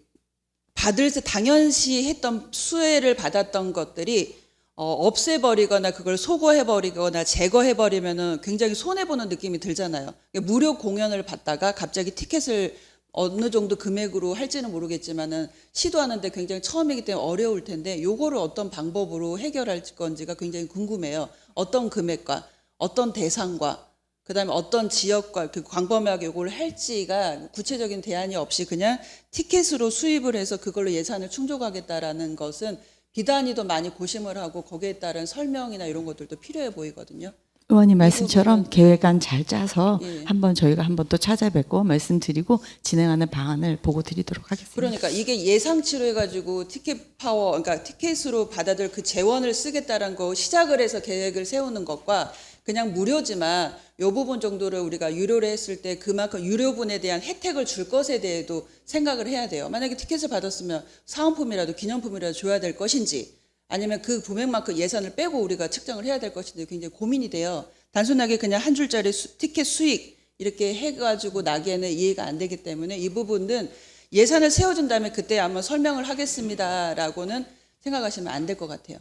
받을 때 당연시 했던 수혜를 받았던 것들이 없애버리거나 그걸 소거해버리거나 제거해버리면은 굉장히 손해보는 느낌이 들잖아요. 무료 공연을 받다가 갑자기 티켓을 어느 정도 금액으로 할지는 모르겠지만은 시도하는데 굉장히 처음이기 때문에 어려울 텐데, 요거를 어떤 방법으로 해결할 건지가 굉장히 궁금해요. 어떤 금액과 어떤 대상과 그다음에 어떤 지역과 그 광범위하게 요걸 할지가 구체적인 대안이 없이 그냥 티켓으로 수입을 해서 그걸로 예산을 충족하겠다라는 것은 비단위도 많이 고심을 하고 거기에 따른 설명이나 이런 것들도 필요해 보이거든요. 의원님 말씀처럼 계획안 잘 짜서 예. 한번 저희가 한번 또 찾아뵙고 말씀드리고 진행하는 방안을 보고 드리도록 하겠습니다. 그러니까 이게 예상치로 해가지고 티켓 파워, 그러니까 티켓으로 받아들 그 재원을 쓰겠다는 거 시작을 해서 계획을 세우는 것과 그냥 무료지만 요 부분 정도를 우리가 유료로 했을 때 그만큼 유료분에 대한 혜택을 줄 것에 대해도 생각을 해야 돼요. 만약에 티켓을 받았으면 사은품이라도 기념품이라도 줘야 될 것인지, 아니면 그 금액만큼 예산을 빼고 우리가 측정을 해야 될 것인지 굉장히 고민이 돼요. 단순하게 그냥 한 줄짜리 티켓 수익 이렇게 해가지고 나기에는 이해가 안 되기 때문에 이 부분은 예산을 세워준 다음에 그때 아마 설명을 하겠습니다라고는 생각하시면 안 될 것 같아요.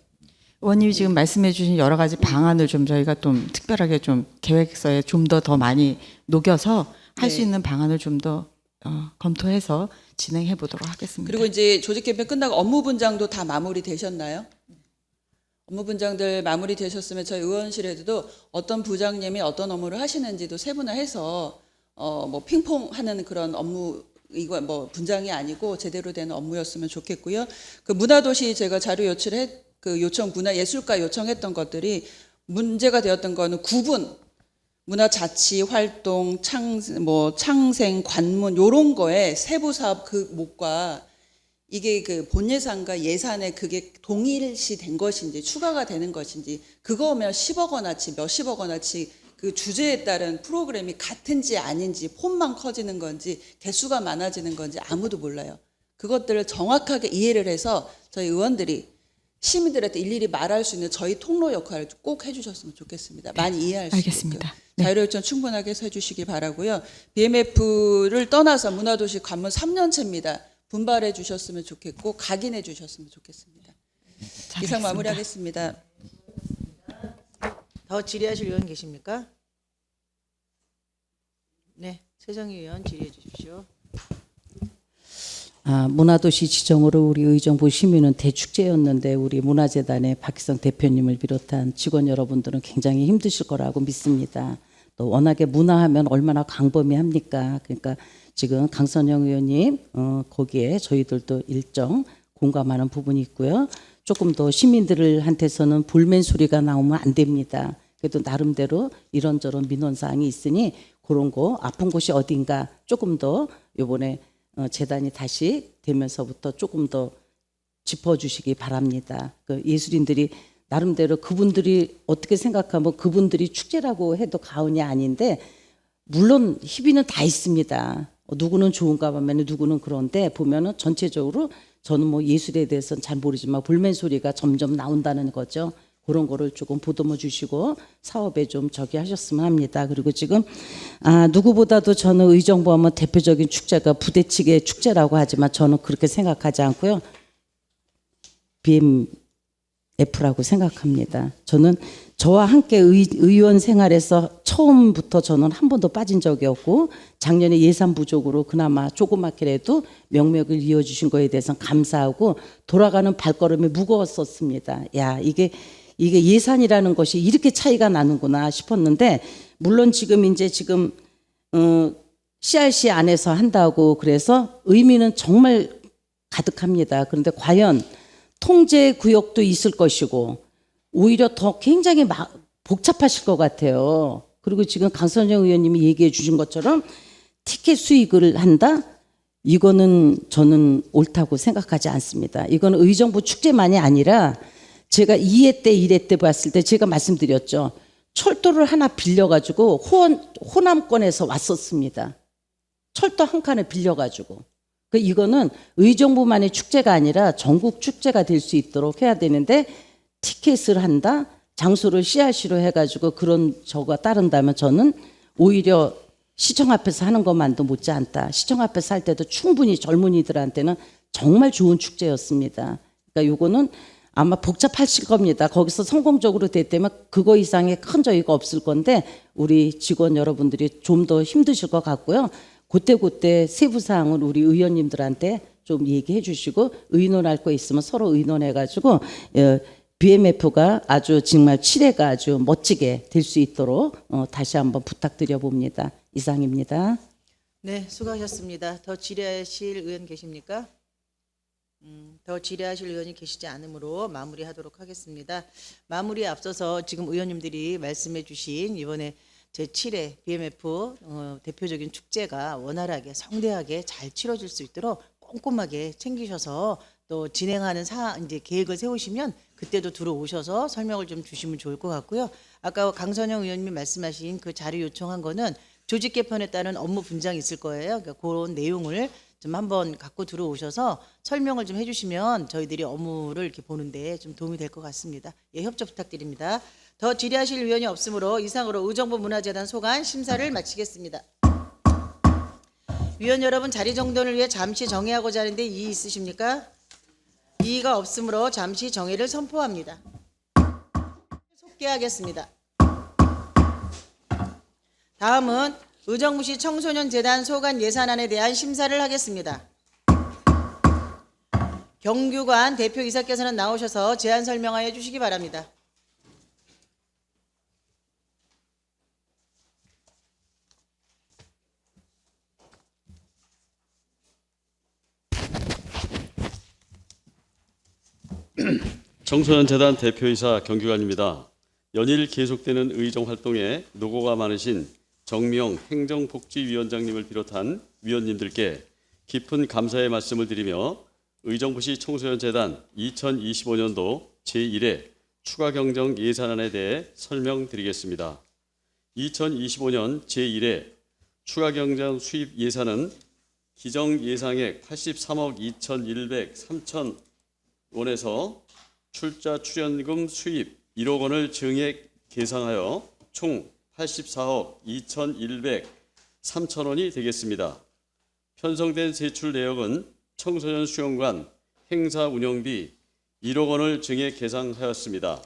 의원님이 지금 말씀해 주신 여러 가지 방안을 좀 저희가 좀 특별하게 좀 계획서에 좀 더 많이 녹여서 할 수 있는 방안을 좀 더 검토해서 진행해 보도록 하겠습니다. 그리고 이제 조직 개편 끝나고 업무 분장도 다 마무리 되셨나요? 업무 분장들 마무리 되셨으면 저희 의원실에도 어떤 부장님이 어떤 업무를 하시는지도 세분화해서 뭐 핑퐁 하는 그런 업무, 이거 뭐 분장이 아니고 제대로 된 업무였으면 좋겠고요. 그 문화도시 제가 자료 요청 문화예술가 요청했던 것들이 문제가 되었던 거는 구분, 문화자치 활동, 창생, 관문 요런 거에 세부 사업 그 목과 이게 그 본 예산과 예산에 그게 동일시 된 것인지 추가가 되는 것인지, 그거면 10억 원어치 몇십억 원어치 그 주제에 따른 프로그램이 같은지 아닌지, 폰만 커지는 건지 개수가 많아지는 건지 아무도 몰라요. 그것들을 정확하게 이해를 해서 저희 의원들이 시민들한테 일일이 말할 수 있는 저희 통로 역할을 꼭 해주셨으면 좋겠습니다. 많이 이해할 수 알겠습니다. 있게끔. 자료 요청 충분하게 해서 해주시기 바라고요. BMF를 떠나서 문화도시 관문 3년째입니다. 분발해 주셨으면 좋겠고 각인해 주셨으면 좋겠습니다. 이상 마무리하겠습니다. 더 질의하실 의원 계십니까? 네, 최정희 의원 질의해 주십시오. 문화도시 지정으로 우리 의정부 시민은 대축제였는데 우리 문화재단의 박희성 대표님을 비롯한 직원 여러분들은 굉장히 힘드실 거라고 믿습니다. 또 워낙에 문화하면 얼마나 광범위합니까? 그러니까 지금 강선영 의원님 거기에 저희들도 일정 공감하는 부분이 있고요. 조금 더 시민들한테서는 불멘 소리가 나오면 안 됩니다. 그래도 나름대로 이런저런 민원사항이 있으니 그런 거 아픈 곳이 어딘가 조금 더 이번에 재단이 다시 되면서부터 조금 더 짚어주시기 바랍니다. 그 예술인들이 나름대로 그분들이 어떻게 생각하면 그분들이 축제라고 해도 가언이 아닌데 물론 희비는 다 있습니다. 누구는 좋은가 하면 누구는 그런데 보면은 전체적으로 저는 뭐 예술에 대해서는 잘 모르지만 불멘 소리가 점점 나온다는 거죠. 그런 거를 조금 보듬어 주시고 사업에 좀 저기 하셨으면 합니다. 그리고 지금 누구보다도 저는 의정부 하면 대표적인 축제가 부대찌개 축제라고 하지만 저는 그렇게 생각하지 않고요. BMF라고 생각합니다. 저는 저와 함께 의원 생활에서 처음부터 저는 한 번도 빠진 적이 없고 작년에 예산 부족으로 그나마 조그맣게라도 명맥을 이어주신 거에 대해서는 감사하고 돌아가는 발걸음이 무거웠었습니다. 야 이게 예산이라는 것이 이렇게 차이가 나는구나 싶었는데 물론 지금 CRC 안에서 한다고 그래서 의미는 정말 가득합니다. 그런데 과연 통제 구역도 있을 것이고 오히려 더 굉장히 복잡하실 것 같아요. 그리고 지금 강선영 의원님이 얘기해 주신 것처럼 티켓 수익을 한다? 이거는 저는 옳다고 생각하지 않습니다. 이거는 의정부 축제만이 아니라 제가 2회 때 1회 때 봤을 때 제가 말씀드렸죠. 철도를 하나 빌려가지고 호남권에서 왔었습니다. 철도 한 칸을 빌려가지고. 이거는 의정부만의 축제가 아니라 전국 축제가 될 수 있도록 해야 되는데 티켓을 한다? 장소를 CRC로 해가지고 그런 저가 따른다면 저는 오히려 시청 앞에서 하는 것만도 못지않다. 시청 앞에서 할 때도 충분히 젊은이들한테는 정말 좋은 축제였습니다. 그러니까 요거는 아마 복잡하실 겁니다. 거기서 성공적으로 됐다면 그거 이상의 큰 저희가 없을 건데 우리 직원 여러분들이 좀 더 힘드실 것 같고요. 그때 세부사항은 우리 의원님들한테 좀 얘기해 주시고 의논할 거 있으면 서로 의논해가지고 BMF가 아주 정말 7회가 아주 멋지게 될 수 있도록 다시 한번 부탁드려 봅니다. 이상입니다. 네, 수고하셨습니다. 더 질의하실 의원 계십니까? 더 질의하실 의원이 계시지 않으므로 마무리하도록 하겠습니다. 마무리에 앞서서 지금 의원님들이 말씀해 주신 이번에 제7회 BMF 대표적인 축제가 원활하게 성대하게 잘 치러질 수 있도록 꼼꼼하게 챙기셔서 또 진행하는 이제 계획을 세우시면 그때도 들어오셔서 설명을 좀 주시면 좋을 것 같고요. 아까 강선영 의원님이 말씀하신 그 자료 요청한 거는 조직 개편에 따른 업무 분장이 있을 거예요. 그러니까 그런 내용을 좀 한번 갖고 들어오셔서 설명을 좀 해주시면 저희들이 업무를 이렇게 보는데 좀 도움이 될 것 같습니다. 예, 협조 부탁드립니다. 더 질의하실 의원이 없으므로 이상으로 의정부 문화재단 소관 심사를 마치겠습니다. 위원 여러분, 자리 정돈을 위해 잠시 정회하고자 하는데 이의 있으십니까? 이의가 없으므로 잠시 정회를 선포합니다. 속개하겠습니다. 다음은 의정부시 청소년재단 소관 예산안에 대한 심사를 하겠습니다. 경규관 대표이사께서는 나오셔서 제안 설명하여 주시기 바랍니다. 청소년재단 대표이사 경규관입니다. 연일 계속되는 의정 활동에 노고가 많으신 정미영 행정복지위원장님을 비롯한 위원님들께 깊은 감사의 말씀을 드리며 의정부시 청소년재단 2025년도 제1회 추가경정 예산안에 대해 설명드리겠습니다. 2025년 제1회 추가경정 수입 예산은 기정 예상액 83억 2,103천 원에서 출자 출연금 수입 1억 원을 증액 계상하여 총 84억 2,103천 원이 되겠습니다. 편성된 세출 내역은 청소년 수영관 행사 운영비 1억 원을 증액 계상하였습니다.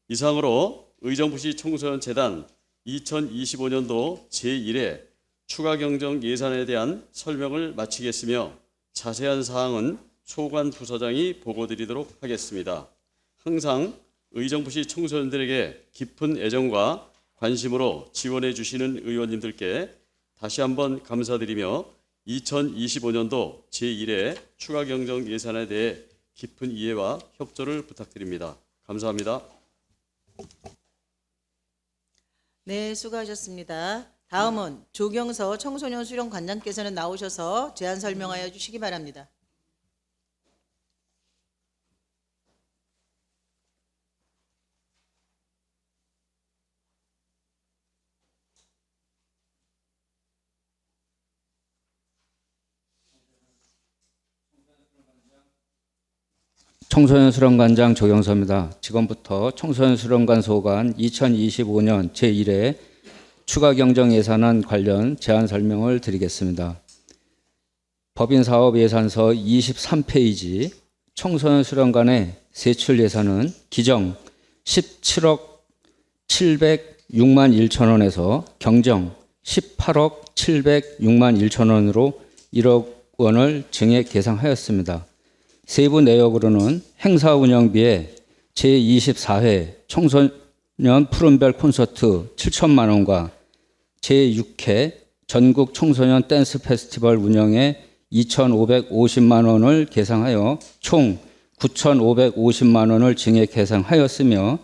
이상으로 의정부시 청소년재단 2025년도 제1회 추가경정 예산에 대한 설명을 마치겠으며 자세한 사항은 소관 부서장이 보고드리도록 하겠습니다. 항상 의정부시 청소년들에게 깊은 애정과 관심으로 지원해 주시는 의원님들께 다시 한번 감사드리며 2025년도 제1회 추가경정 예산에 대해 깊은 이해와 협조를 부탁드립니다. 감사합니다. 네, 수고하셨습니다. 다음은 조경서 청소년 수련 관장께서는 나오셔서 제안 설명하여 주시기 바랍니다. 청소년 수련관장 조경서입니다. 지금부터 청소년 수련관 소관 2025년 제1회 추가경정 예산안 관련 제안 설명을 드리겠습니다. 법인사업 예산서 23페이지 청소년 수련관의 세출 예산은 기정 17억 706만 1천 원에서 경정 18억 706만 1천 원으로 1억 원을 증액 계상하였습니다. 세부 내역으로는 행사 운영비에 제24회 청소년 푸른별 콘서트 7천만 원과 제6회 전국 청소년 댄스 페스티벌 운영에 2,550만 원을 계상하여 총 9,550만 원을 증액 해상하였으며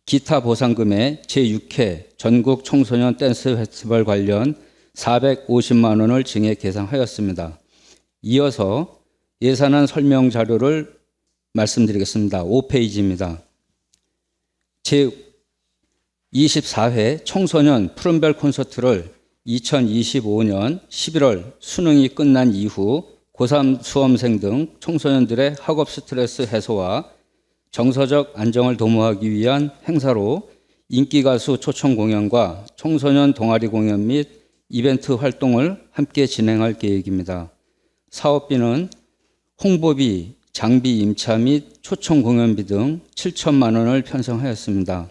기타 보상금에 제6회 전국 청소년 댄스 페스티벌 관련 450만 원을 증액 계상하였습니다. 이어서 예산안 설명 자료를 말씀드리겠습니다. 5페이지입니다. 제24회 청소년 푸른별 콘서트를 2025년 11월 수능이 끝난 이후 고3 수험생 등 청소년들의 학업 스트레스 해소와 정서적 안정을 도모하기 위한 행사로 인기가수 초청 공연과 청소년 동아리 공연 및 이벤트 활동을 함께 진행할 계획입니다. 사업비는 홍보비, 장비 임차 및 초청 공연비 등 7천만 원을 편성하였습니다.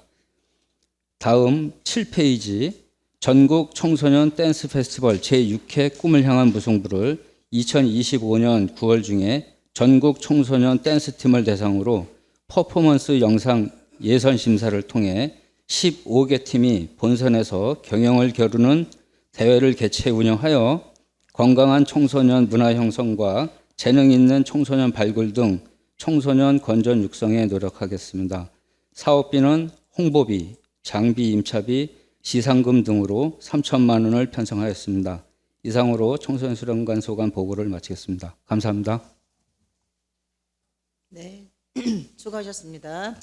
다음 7페이지 전국 청소년 댄스 페스티벌 제6회 꿈을 향한 무승부를 2025년 9월 중에 전국 청소년 댄스팀을 대상으로 퍼포먼스 영상 예선 심사를 통해 15개 팀이 본선에서 경영을 겨루는 대회를 개최 운영하여 건강한 청소년 문화 형성과 재능 있는 청소년 발굴 등 청소년 건전 육성에 노력하겠습니다. 사업비는 홍보비, 장비 임차비, 시상금 등으로 3천만 원을 편성하였습니다. 이상으로 청소년 수련관 소관 보고를 마치겠습니다. 감사합니다. 네, 수고하셨습니다.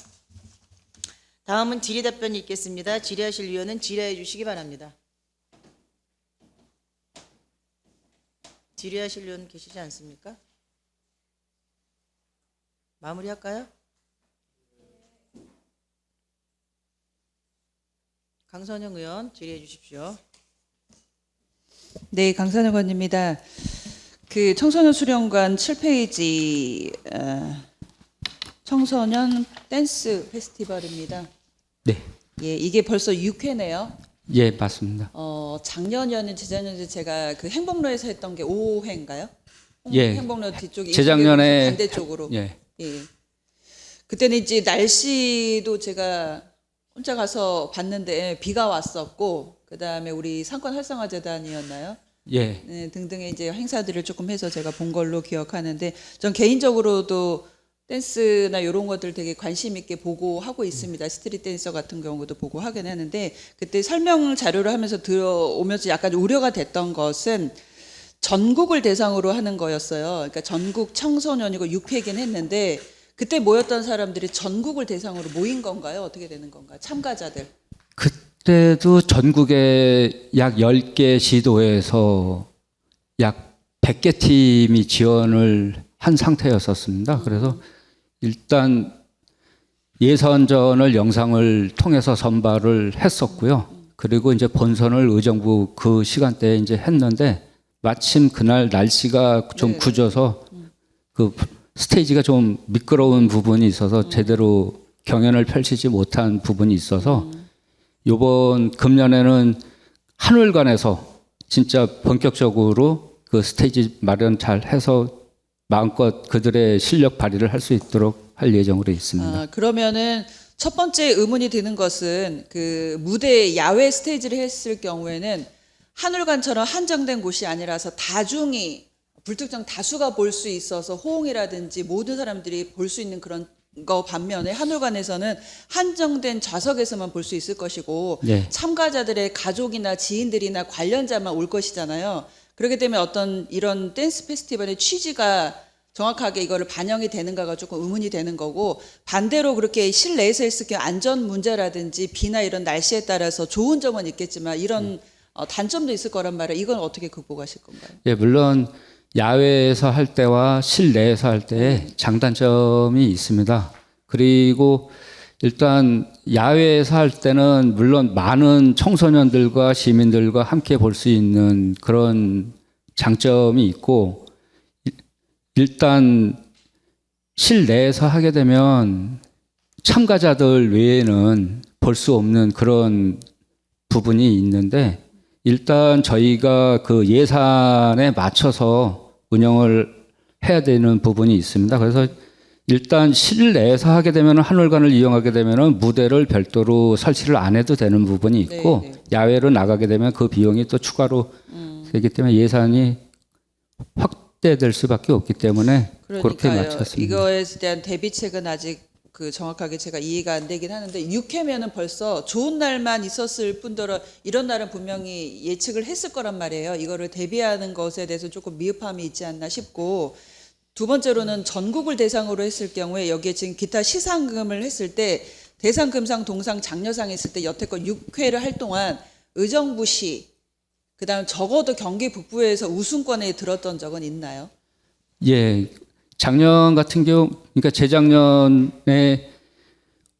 다음은 질의답변이 있겠습니다. 질의하실 위원은 질의해 주시기 바랍니다. 질의하실 위원 계시지 않습니까? 마무리할까요? 강선영 의원 질의해 주십시오. 네, 강선영 의원입니다. 그 청소년 수련관 7페이지 청소년 댄스 페스티벌입니다. 네. 예, 이게 벌써 6회네요. 예, 맞습니다. 작년이었는지 재작년인지 제가 그 행복로에서 했던 게 5회인가요? 예. 행복로 뒤쪽에 재작년에 반대쪽으로. 예. 예. 그때는 이제 날씨도 제가 혼자 가서 봤는데 비가 왔었고 그다음에 우리 상권 활성화 재단이었나요? 예. 네, 등등의 이제 행사들을 조금 해서 제가 본 걸로 기억하는데 전 개인적으로도 댄스나 이런 것들 되게 관심 있게 보고 하고 있습니다. 스트릿 댄서 같은 경우도 보고 하긴 하는데 그때 설명 자료를 하면서 들어오면서 약간 우려가 됐던 것은 전국을 대상으로 하는 거였어요. 그러니까 전국 청소년이고 6회긴 했는데 그때 모였던 사람들이 전국을 대상으로 모인 건가요? 어떻게 되는 건가요? 참가자들. 그때도 전국에 약 10개 시도에서 약 100개 팀이 지원을 한 상태였었습니다. 그래서 일단 예선전을 영상을 통해서 선발을 했었고요. 그리고 이제 본선을 의정부 그 시간대에 이제 했는데 마침 그날 날씨가 좀 굳어서 그 스테이지가 좀 미끄러운 부분이 있어서 제대로 경연을 펼치지 못한 부분이 있어서 이번 금년에는 한울관에서 진짜 본격적으로 그 스테이지 마련 잘 해서 마음껏 그들의 실력 발휘를 할 수 있도록 할 예정으로 있습니다. 그러면은 첫 번째 의문이 드는 것은 그 무대 야외 스테이지를 했을 경우에는 한울관처럼 한정된 곳이 아니라서 다중이 불특정 다수가 볼 수 있어서 호응이라든지 모든 사람들이 볼 수 있는 그런 거 반면에 한울관에서는 한정된 좌석에서만 볼 수 있을 것이고 네. 참가자들의 가족이나 지인들이나 관련자만 올 것이잖아요. 그렇기 때문에 어떤 이런 댄스 페스티벌의 취지가 정확하게 이거를 반영이 되는가가 조금 의문이 되는 거고 반대로 그렇게 실내에서 했을 경우 안전 문제라든지 비나 이런 날씨에 따라서 좋은 점은 있겠지만 이런 단점도 있을 거란 말이에요. 이건 어떻게 극복하실 건가요? 예, 물론 야외에서 할 때와 실내에서 할 때에 장단점이 있습니다. 그리고 일단 야외에서 할 때는 물론 많은 청소년들과 시민들과 함께 볼 수 있는 그런 장점이 있고 일단 실내에서 하게 되면 참가자들 외에는 볼 수 없는 그런 부분이 있는데 일단 저희가 그 예산에 맞춰서 운영을 해야 되는 부분이 있습니다. 그래서 일단 실내에서 하게 되면 한울관을 이용하게 되면 무대를 별도로 설치를 안 해도 되는 부분이 있고 야외로 나가게 되면 그 비용이 또 추가로 되기 때문에 예산이 확 확대될 수밖에 없기 때문에 그렇게 그러니까요. 맞췄습니다. 이거에 대한 대비책은 아직 그 정확하게 제가 이해가 안 되긴 하는데 6회면은 벌써 좋은 날만 있었을 뿐더러 이런 날은 분명히 예측을 했을 거란 말이에요. 이거를 대비하는 것에 대해서 조금 미흡함이 있지 않나 싶고, 두 번째로는 전국을 대상으로 했을 경우에 여기에 지금 기타 시상금을 했을 때 대상, 금상, 동상, 장려상 했을 때 여태껏 6회를 할 동안 의정부시 그다음 적어도 경기 북부에서 우승권에 들었던 적은 있나요? 예, 작년 같은 경우, 그러니까 재작년에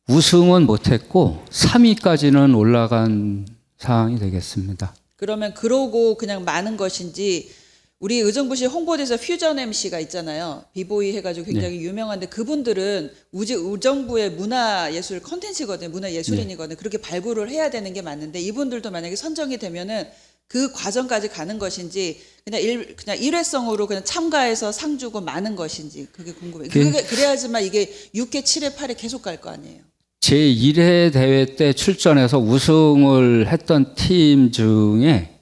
우승은 못했고 3위까지는 올라간 상황이 되겠습니다. 그러면 그러고 그냥 많은 것인지, 우리 의정부시 홍보대사 퓨전 MC가 있잖아요. 비보이 해가지고 굉장히 유명한데 그분들은 의정부의 문화예술 컨텐츠거든요. 문화예술인이거든요. 그렇게 발굴을 해야 되는 게 맞는데 이분들도 만약에 선정이 되면은 그 과정까지 가는 것인지 그냥 일회성으로 그냥 참가해서 상 주고 마는 것인지 그게 궁금해요. 그래야지만 이게 6회, 7회, 8회 계속 갈 거 아니에요. 제1회 대회 때 출전해서 우승을 했던 팀 중에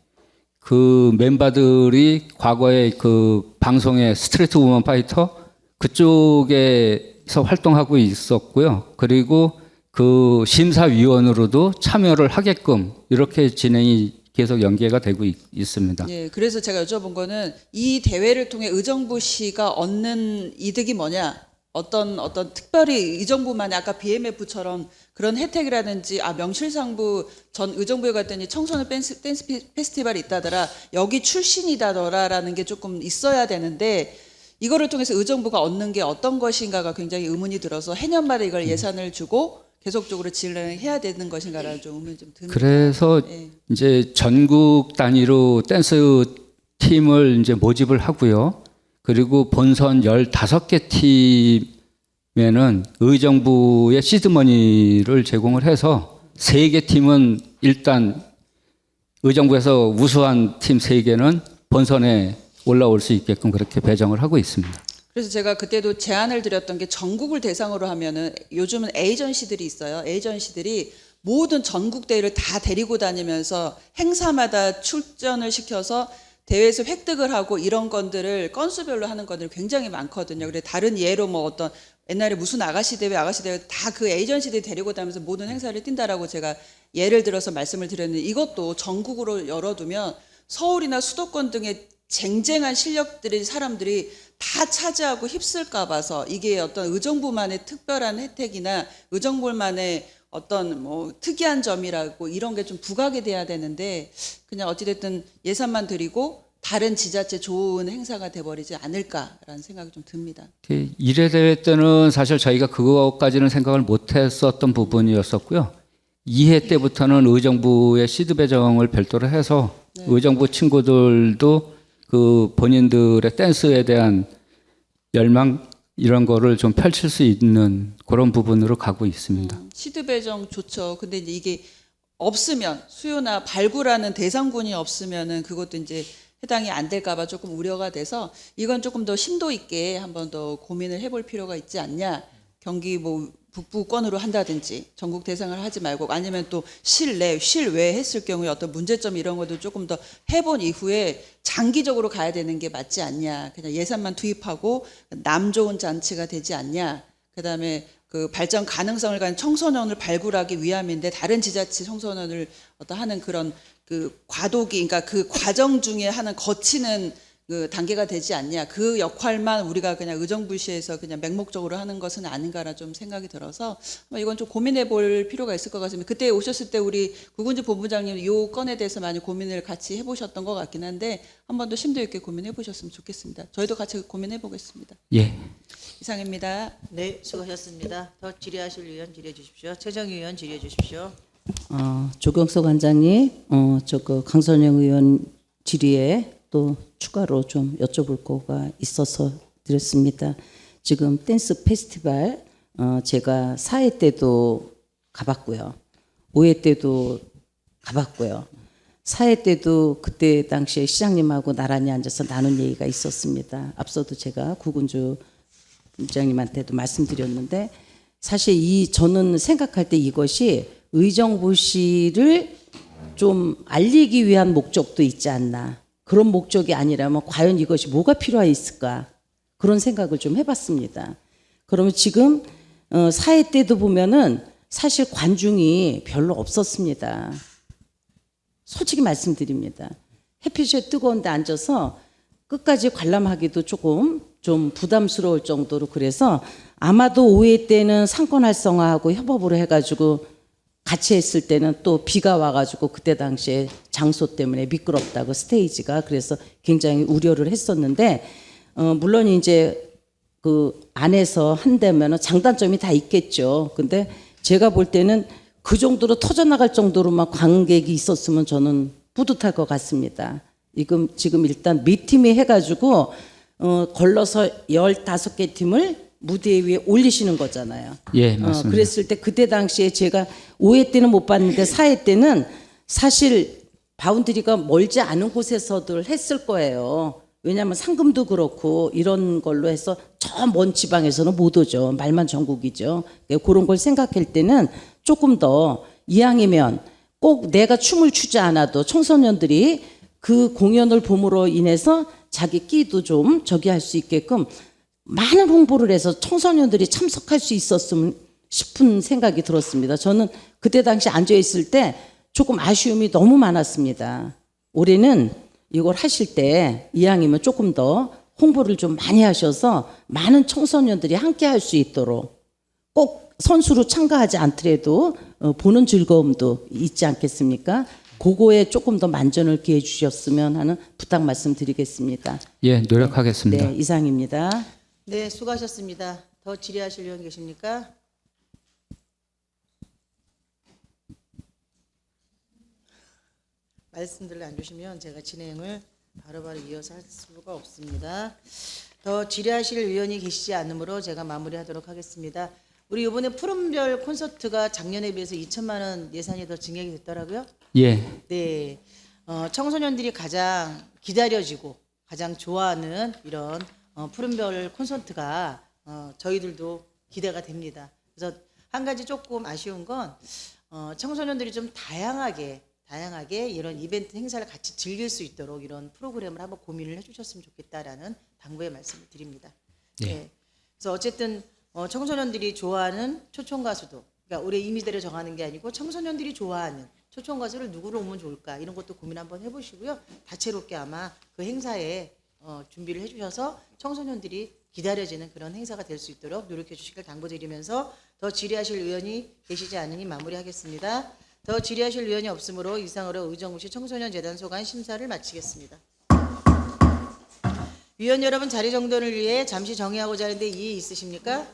그 멤버들이 과거에 그 방송의 스트리트 우먼 파이터 그쪽에서 활동하고 있었고요. 그리고 그 심사위원으로도 참여를 하게끔 이렇게 진행이 계속 연계가 되고 있습니다. 예, 그래서 제가 여쭤본 거는 이 대회를 통해 의정부시가 얻는 이득이 뭐냐? 어떤 특별히 의정부만의 아까 BMF처럼 그런 혜택이라든지 명실상부 전 의정부에 갔더니 청소년 댄스 페스티벌이 있다더라, 여기 출신이다더라라는 게 조금 있어야 되는데 이거를 통해서 의정부가 얻는 게 어떤 것인가가 굉장히 의문이 들어서 해년마다 이걸 예산을 주고 계속적으로 진행해야 되는 것인가라는 좀 의문이 좀 듭니다. 그래서 예. 이제 전국 단위로 댄스 팀을 이제 모집을 하고요. 그리고 본선 15개 팀에는 의정부의 시드머니를 제공을 해서 3개 팀은 일단 의정부에서 우수한 팀 3개는 본선에 올라올 수 있게끔 그렇게 배정을 하고 있습니다. 그래서 제가 그때도 제안을 드렸던 게 전국을 대상으로 하면은 요즘은 에이전시들이 있어요. 에이전시들이 모든 전국 대회를 다 데리고 다니면서 행사마다 출전을 시켜서 대회에서 획득을 하고 이런 건들을 건수별로 하는 건들 굉장히 많거든요. 그래 다른 예로 뭐 어떤 옛날에 무슨 아가씨 대회 다 그 에이전시들이 데리고 다니면서 모든 행사를 뛴다라고 제가 예를 들어서 말씀을 드렸는데 이것도 전국으로 열어두면 서울이나 수도권 등의 쟁쟁한 실력들의 사람들이 다 차지하고 휩쓸까 봐서 이게 어떤 의정부만의 특별한 혜택이나 의정부만의 어떤 뭐 특이한 점이라고 이런 게 좀 부각이 돼야 되는데 그냥 어찌됐든 예산만 드리고 다른 지자체 좋은 행사가 돼버리지 않을까라는 생각이 좀 듭니다. 1회 대회 때는 사실 저희가 그거까지는 생각을 못했었던 부분이었었고요. 2회 때부터는 의정부의 시드 배정을 별도로 해서 의정부 친구들도 그 본인들의 댄스에 대한 열망 이런 거를 좀 펼칠 수 있는 그런 부분으로 가고 있습니다. 시드 배정 좋죠. 근데 이제 이게 없으면 수요나 발굴하는 대상군이 없으면은 그것도 이제 해당이 안 될까봐 조금 우려가 돼서 이건 조금 더 심도 있게 한번 더 고민을 해볼 필요가 있지 않냐. 경기 뭐 북부권으로 한다든지 전국 대상을 하지 말고 아니면 또 실외 했을 경우에 어떤 문제점 이런 것도 조금 더 해본 이후에 장기적으로 가야 되는 게 맞지 않냐. 그냥 예산만 투입하고 남 좋은 잔치가 되지 않냐. 그다음에 그 발전 가능성을 가진 청소년을 발굴하기 위함인데 다른 지자체 청소년을 어떤 하는 그런 그 과도기, 그러니까 그 과정 중에 하는 거치는 그 단계가 되지 않냐. 그 역할만 우리가 그냥 의정부시에서 그냥 맹목적으로 하는 것은 아닌가라 좀 생각이 들어서 이건 좀 고민해 볼 필요가 있을 것 같습니다. 그때 오셨을 때 우리 구군주 본부장님 이 건에 대해서 많이 고민을 같이 해보셨던 것 같긴 한데 한 번 더 심도 있게 고민해 보셨으면 좋겠습니다. 저희도 같이 고민해 보겠습니다. 예. 이상입니다. 네, 수고하셨습니다. 더 질의하실 의원 질의해 주십시오. 최정희 의원 질의해 주십시오. 조경석 원장님, 그 강선영 의원 질의에 또 추가로 좀 여쭤볼 거가 있어서 드렸습니다. 지금 댄스 페스티벌 제가 4회 때도 가봤고요. 5회 때도 가봤고요. 4회 때도 그때 당시에 시장님하고 나란히 앉아서 나눈 얘기가 있었습니다. 앞서도 제가 구군주 부장님한테도 말씀드렸는데 사실 저는 생각할 때 이것이 의정부시를 좀 알리기 위한 목적도 있지 않나. 그런 목적이 아니라면 과연 이것이 뭐가 필요했을까 그런 생각을 좀 해봤습니다. 그러면 지금 사회 때도 보면은 사실 관중이 별로 없었습니다. 솔직히 말씀드립니다. 햇빛에 뜨거운 데 앉아서 끝까지 관람하기도 조금 좀 부담스러울 정도로 그래서 아마도 5회 때는 상권 활성화하고 협업으로 해가지고 같이 했을 때는 또 비가 와가지고 그때 당시에 장소 때문에 미끄럽다고 스테이지가 그래서 굉장히 우려를 했었는데 물론 이제 그 안에서 한다면은 장단점이 다 있겠죠. 근데 제가 볼 때는 그 정도로 터져나갈 정도로만 관객이 있었으면 저는 뿌듯할 것 같습니다. 지금 일단 몇 팀이 해가지고 걸러서 15개 팀을 무대 위에 올리시는 거잖아요. 예, 맞습니다. 그랬을 때 그때 당시에 제가 5회 때는 못 봤는데 4회 때는 사실 바운드리가 멀지 않은 곳에서들 했을 거예요. 왜냐하면 상금도 그렇고 이런 걸로 해서 저 먼 지방에서는 못 오죠. 말만 전국이죠. 그런 걸 생각할 때는 조금 더 이왕이면 꼭 내가 춤을 추지 않아도 청소년들이 그 공연을 봄으로 인해서 자기 끼도 좀 저기 할 수 있게끔 많은 홍보를 해서 청소년들이 참석할 수 있었으면 싶은 생각이 들었습니다. 저는 그때 당시 앉아있을 때 조금 아쉬움이 너무 많았습니다. 올해는 이걸 하실 때 이왕이면 조금 더 홍보를 좀 많이 하셔서 많은 청소년들이 함께 할 수 있도록 꼭 선수로 참가하지 않더라도 보는 즐거움도 있지 않겠습니까? 그거에 조금 더 만전을 기해 주셨으면 하는 부탁 말씀드리겠습니다. 예, 노력하겠습니다. 네, 이상입니다. 네, 수고하셨습니다. 더 질의하실 의원 계십니까? 말씀들을 안 주시면 제가 진행을 바로바로 이어서 할 수가 없습니다. 더 질의하실 의원이 계시지 않으므로 제가 마무리하도록 하겠습니다. 우리 이번에 푸른별 콘서트가 작년에 비해서 2천만 원 예산이 더 증액이 됐더라고요. 예, 네, 청소년들이 가장 기다려지고 가장 좋아하는 이런 푸른별 콘서트가 저희들도 기대가 됩니다. 그래서 한 가지 조금 아쉬운 건 청소년들이 좀 다양하게 이런 이벤트 행사를 같이 즐길 수 있도록 이런 프로그램을 한번 고민을 해주셨으면 좋겠다라는 당부의 말씀을 드립니다. 네. 그래서 어쨌든 청소년들이 좋아하는 초청 가수도, 그러니까 올해 임의대로 정하는 게 아니고 청소년들이 좋아하는 초청 가수를 누구로 오면 좋을까 이런 것도 고민 한번 해보시고요. 다채롭게 아마 그 행사에 준비를 해주셔서 청소년들이 기다려지는 그런 행사가 될 수 있도록 노력해 주시길 당부드리면서 더 질의하실 의원이 계시지 않으니 마무리하겠습니다. 더 질의하실 의원이 없으므로 이상으로 의정부시 청소년재단 소관 심사를 마치겠습니다. 위원 여러분 자리 정돈을 위해 잠시 정의하고자 하는데 이의 있으십니까?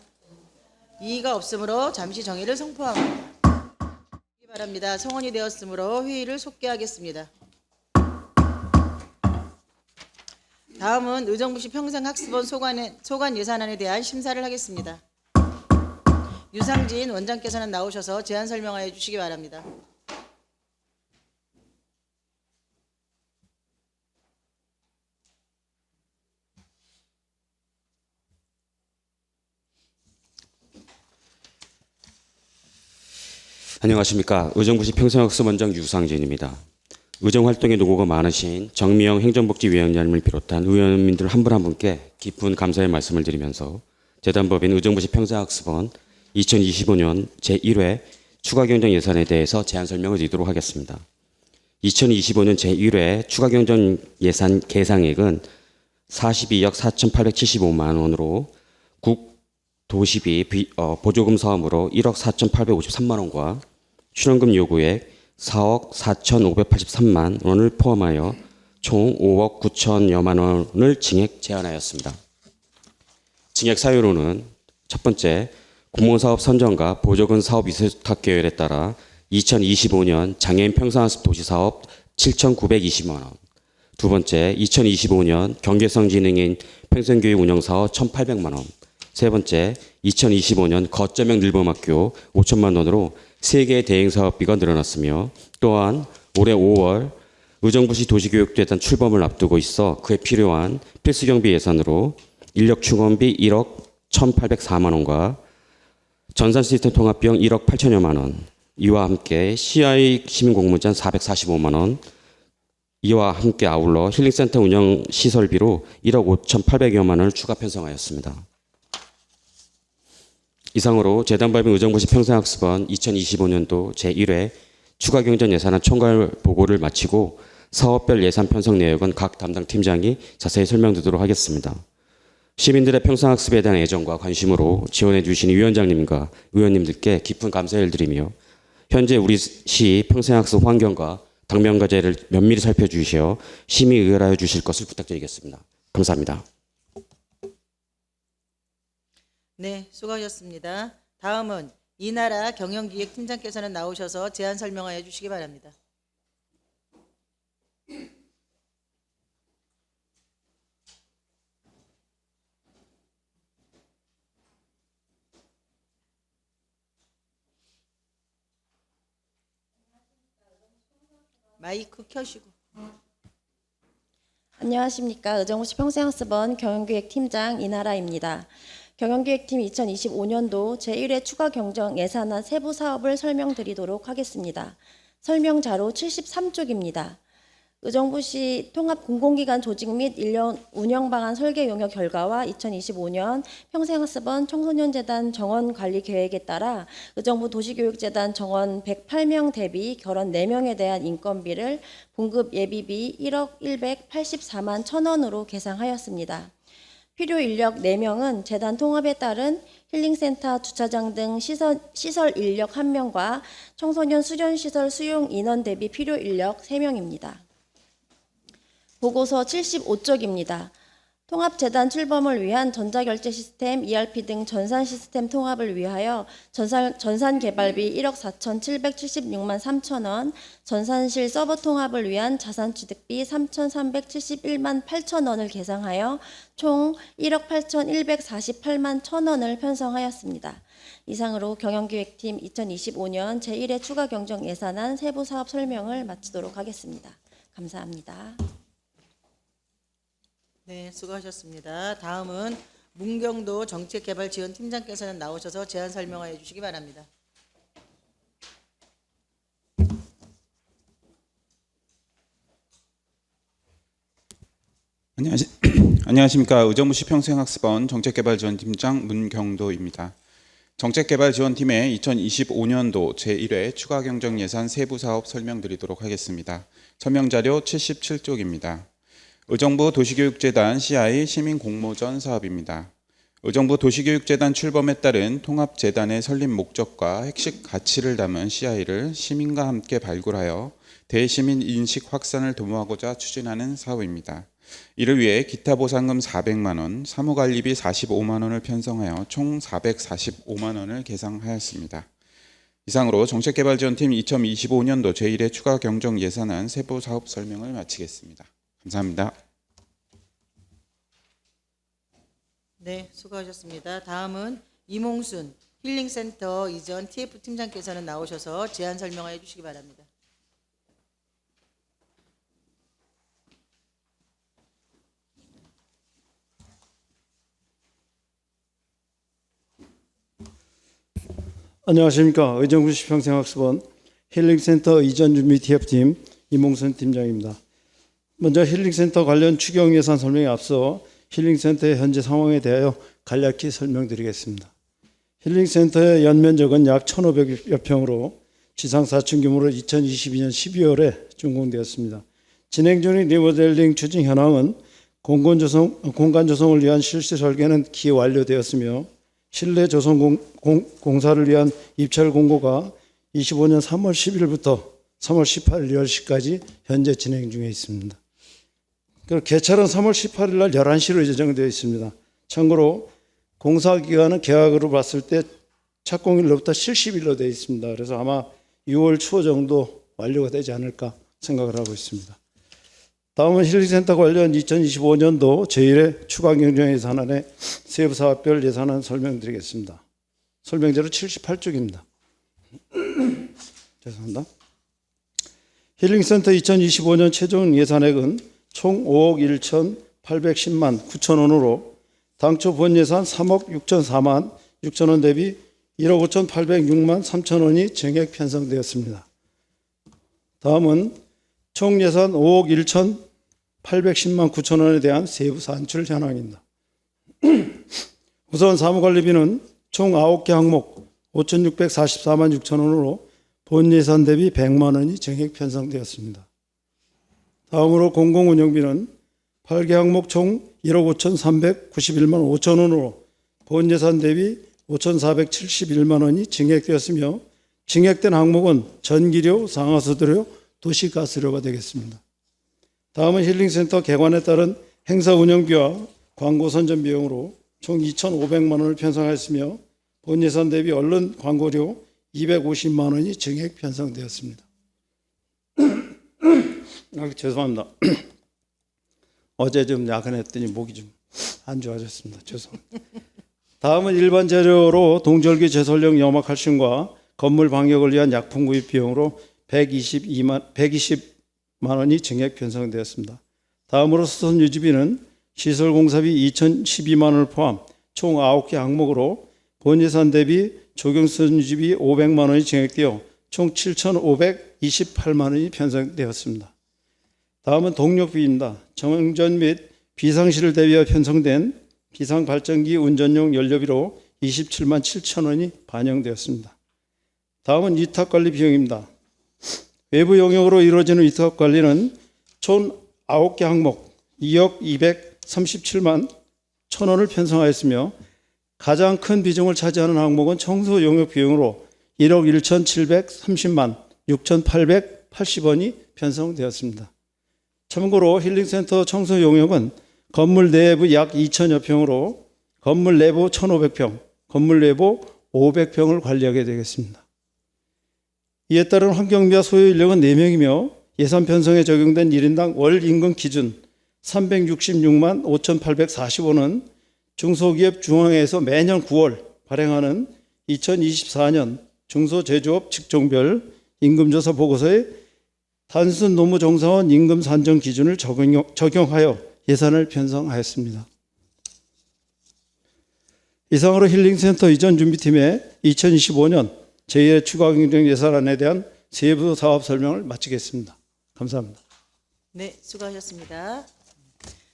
이의가 없으므로 잠시 정의를 선포합니다. 바랍니다. 성원이 되었으므로 회의를 속개하겠습니다. 다음은 의정부시 평생학습원 소관 예산안에 대한 심사를 하겠습니다. 유상진 원장께서는 나오셔서 제안 설명하여 주시기 바랍니다. 안녕하십니까. 의정부시 평생학습원장 유상진입니다. 의정활동에 노고가 많으신 정미영 행정복지위원장님을 비롯한 의원님들 한 분 한 분께 깊은 감사의 말씀을 드리면서 재단법인 의정부시 평생학습원 2025년 제1회 추가경정 예산에 대해서 제안 설명을 드리도록 하겠습니다. 2025년 제1회 추가경정 예산 계상액은 42억 4,875만 원으로 국 도시비 보조금 사업으로 1억 4,853만 원과 출연금 요구액 4억 4,583만 원을 포함하여 총 5억 9천여만 원을 증액 제안하였습니다. 증액 사유로는 첫 번째, 공모사업 선정과 보조금 사업 위탁 계획에 따라 2025년 장애인 평생학습 도시사업 7,920만 원. 두 번째, 2025년 경계성 지능인 평생교육 운영사업 1,800만 원. 세 번째, 2025년 거점형 늘봄학교 5천만 원으로 3개의 대행 사업비가 늘어났으며 또한 올해 5월 의정부시 도시교육재단 출범을 앞두고 있어 그에 필요한 필수경비 예산으로 인력 충원비 1억 1,804만 원과 전산 시스템 통합 비용 1억 8천여만 원, 이와 함께 CI 시민공모전 445만 원, 이와 함께 아울러 힐링센터 운영 시설비로 1억 5,800여만 원을 추가 편성하였습니다. 이상으로 재단법인 의정부시 평생학습원 2025년도 제1회 추가경정 예산안 총괄 보고를 마치고 사업별 예산 편성 내역은 각 담당 팀장이 자세히 설명드리도록 하겠습니다. 시민들의 평생학습에 대한 애정과 관심으로 지원해 주신 위원장님과 의원님들께 깊은 감사를 드리며 현재 우리 시 평생학습 환경과 당면과제를 면밀히 살펴주시어 심의 의결하여 주실 것을 부탁드리겠습니다. 감사합니다. 네, 수고하셨습니다. 다음은 이나라 경영기획팀장께서는 나오셔서 제안 설명하여 주시기 바랍니다. 마이크 켜시고. 안녕하십니까. 의정부시 평생학습원 경영기획팀장 이나라입니다. 경영기획팀 2025년도 제1회 추가 경정 예산안 세부 사업을 설명드리도록 하겠습니다. 설명자료 73쪽입니다. 의정부시 통합 공공기관 조직 및 1년 운영 방안 설계 용역 결과와 2025년 평생학습원 청소년재단 정원 관리 계획에 따라 의정부 도시교육재단 정원 108명 대비 결원 4명에 대한 인건비를 봉급 예비비 1억 184만 1,000원으로 계상하였습니다. 필요 인력 4명은 재단 통합에 따른 힐링센터, 주차장 등 시설 인력 1명과 청소년 수련시설 수용 인원 대비 필요 인력 3명입니다. 보고서 75쪽입니다. 통합재단 출범을 위한 전자결제 시스템, ERP 등 전산 시스템 통합을 위하여 전산 개발비 1억 4,776만 3천 원, 전산실 서버 통합을 위한 자산 취득비 3,371만 8천 원을 계상하여 총 1억 8,148만 1천 원을 편성하였습니다. 이상으로 경영기획팀 2025년 제1회 추가 경정 예산안 세부 사업 설명을 마치도록 하겠습니다. 감사합니다. 네, 수고하셨습니다. 다음은 문경도 정책개발지원팀장께서는 나오셔서 제안 설명하여 주시기 바랍니다. 안녕하십니까. 의정부시 평생학습원 정책개발지원팀장 문경도입니다. 정책개발지원팀의 2025년도 제1회 추가경정예산 세부사업 설명드리도록 하겠습니다. 설명자료 77쪽입니다. 의정부 도시교육재단 CI 시민공모전 사업입니다. 의정부 도시교육재단 출범에 따른 통합재단의 설립 목적과 핵심 가치를 담은 CI를 시민과 함께 발굴하여 대시민 인식 확산을 도모하고자 추진하는 사업입니다. 이를 위해 기타 보상금 400만 원, 사무관리비 45만 원을 편성하여 총 445만 원을 계상하였습니다. 이상으로 정책개발지원팀 2025년도 제1회 추가 경정 예산안 세부 사업 설명을 마치겠습니다. 감사합니다. 네, 수고하셨습니다. 다음은 이몽순 힐링센터 이전 TF팀장께서는 나오셔서 제안 설명하여 주시기 바랍니다. 안녕하십니까. 의정부시 평생학습원 힐링센터 이전 준비 TF팀 이몽순 팀장입니다. 먼저 힐링센터 관련 추경 예산 설명에 앞서 힐링센터의 현재 상황에 대하여 간략히 설명드리겠습니다. 힐링센터의 연면적은 약 1,500여 평으로 지상 4층 규모로 2022년 12월에 준공되었습니다. 진행 중인 리모델링 추진 현황은 공간 조성을 위한 실시 설계는 기에 완료되었으며 실내 조성 공사를 위한 입찰 공고가 25년 3월 10일부터 3월 18일 10시까지 현재 진행 중에 있습니다. 그리고 개찰은 3월 18일 날 11시로 예정되어 있습니다. 참고로 공사 기간은 계약으로 봤을 때 착공일로부터 70일로 되어 있습니다. 그래서 아마 6월 초 정도 완료가 되지 않을까 생각을 하고 있습니다. 다음은 힐링센터 관련 2025년도 제1회 추가 경정 예산안의 세부 사업별 예산안 설명드리겠습니다. 설명자료 78쪽입니다. 죄송합니다. 힐링센터 2025년 최종 예산액은 총 5억 1,810만 9천 원으로 당초 본 예산 3억 6,004만 6천 원 대비 1억 5,806만 3천 원이 증액 편성되었습니다. 다음은 총 예산 5억 1,810만 9천 원에 대한 세부 산출 현황입니다. 우선 사무관리비는 총 9개 항목 5,644만 6천 원으로 본 예산 대비 100만 원이 증액 편성되었습니다. 다음으로 공공운영비는 8개 항목 총 1억 5,391만 5천 원으로 본 예산 대비 5,471만 원이 증액되었으며 증액된 항목은 전기료, 상하수도료, 도시가스료가 되겠습니다. 다음은 힐링센터 개관에 따른 행사 운영비와 광고 선전 비용으로 총 2,500만 원을 편성하였으며 본 예산 대비 언론 광고료 250만 원이 증액 편성되었습니다. 죄송합니다. 어제 좀 야근했더니 목이 좀 안 좋아졌습니다. 죄송합니다. 다음은 일반 재료로 동절기 제설용 염화칼슘과 건물 방역을 위한 약품 구입 비용으로 120만 원이 증액 편성되었습니다. 다음으로 수선 유지비는 시설 공사비 2,012만 원을 포함 총 9개 항목으로 본 예산 대비 조경 수선 유지비 500만 원이 증액되어 총 7,528만 원이 편성되었습니다. 다음은 동력비입니다. 정전 및 비상시를 대비하여 편성된 비상발전기 운전용 연료비로 27만 7천 원이 반영되었습니다. 다음은 위탁관리 비용입니다. 외부 영역으로 이루어지는 위탁관리는 총 9개 항목 2억 237만 1천 원을 편성하였으며 가장 큰 비중을 차지하는 항목은 청소 용역 비용으로 1억 1,730만 6,880원이 편성되었습니다. 참고로 힐링센터 청소 용역은 건물 내부 약 2천여 평으로 건물 내부 1,500평, 건물 내부 500평을 관리하게 되겠습니다. 이에 따른 환경비와 소요 인력은 4명이며 예산 편성에 적용된 1인당 월 임금 기준 366만 5,840원은 중소기업 중앙회에서 매년 9월 발행하는 2024년 중소제조업 직종별 임금조사 보고서에 단순 노무정사원 임금 산정 기준을 적용하여 예산을 편성하였습니다. 이상으로 힐링센터 이전 준비팀의 2025년 제1회 추가 경정 예산안에 대한 세부 사업 설명을 마치겠습니다. 감사합니다. 네, 수고하셨습니다.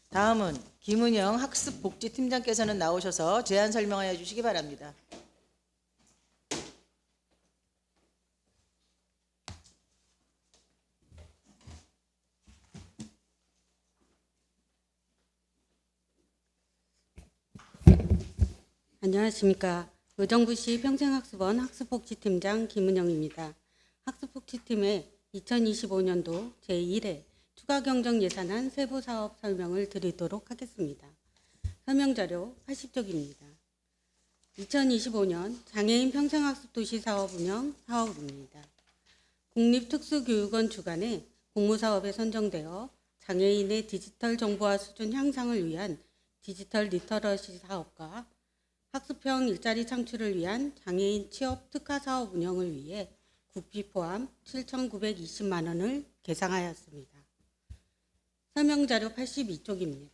다음은 김은영 학습복지팀장께서는 나오셔서 제안 설명하여 주시기 바랍니다. 안녕하십니까. 의정부시 평생학습원 학습복지팀장 김은영입니다. 학습복지팀의 2025년도 제1회 추가경정 예산안 세부 사업 설명을 드리도록 하겠습니다. 설명자료 80쪽입니다. 2025년 장애인 평생학습도시 사업 운영 사업입니다. 국립특수교육원 주관의 공모사업에 선정되어 장애인의 디지털 정보화 수준 향상을 위한 디지털 리터러시 사업과 학습형 일자리 창출을 위한 장애인 취업 특화 사업 운영을 위해 국비 포함 7,920만 원을 계상하였습니다. 설명자료 82쪽입니다.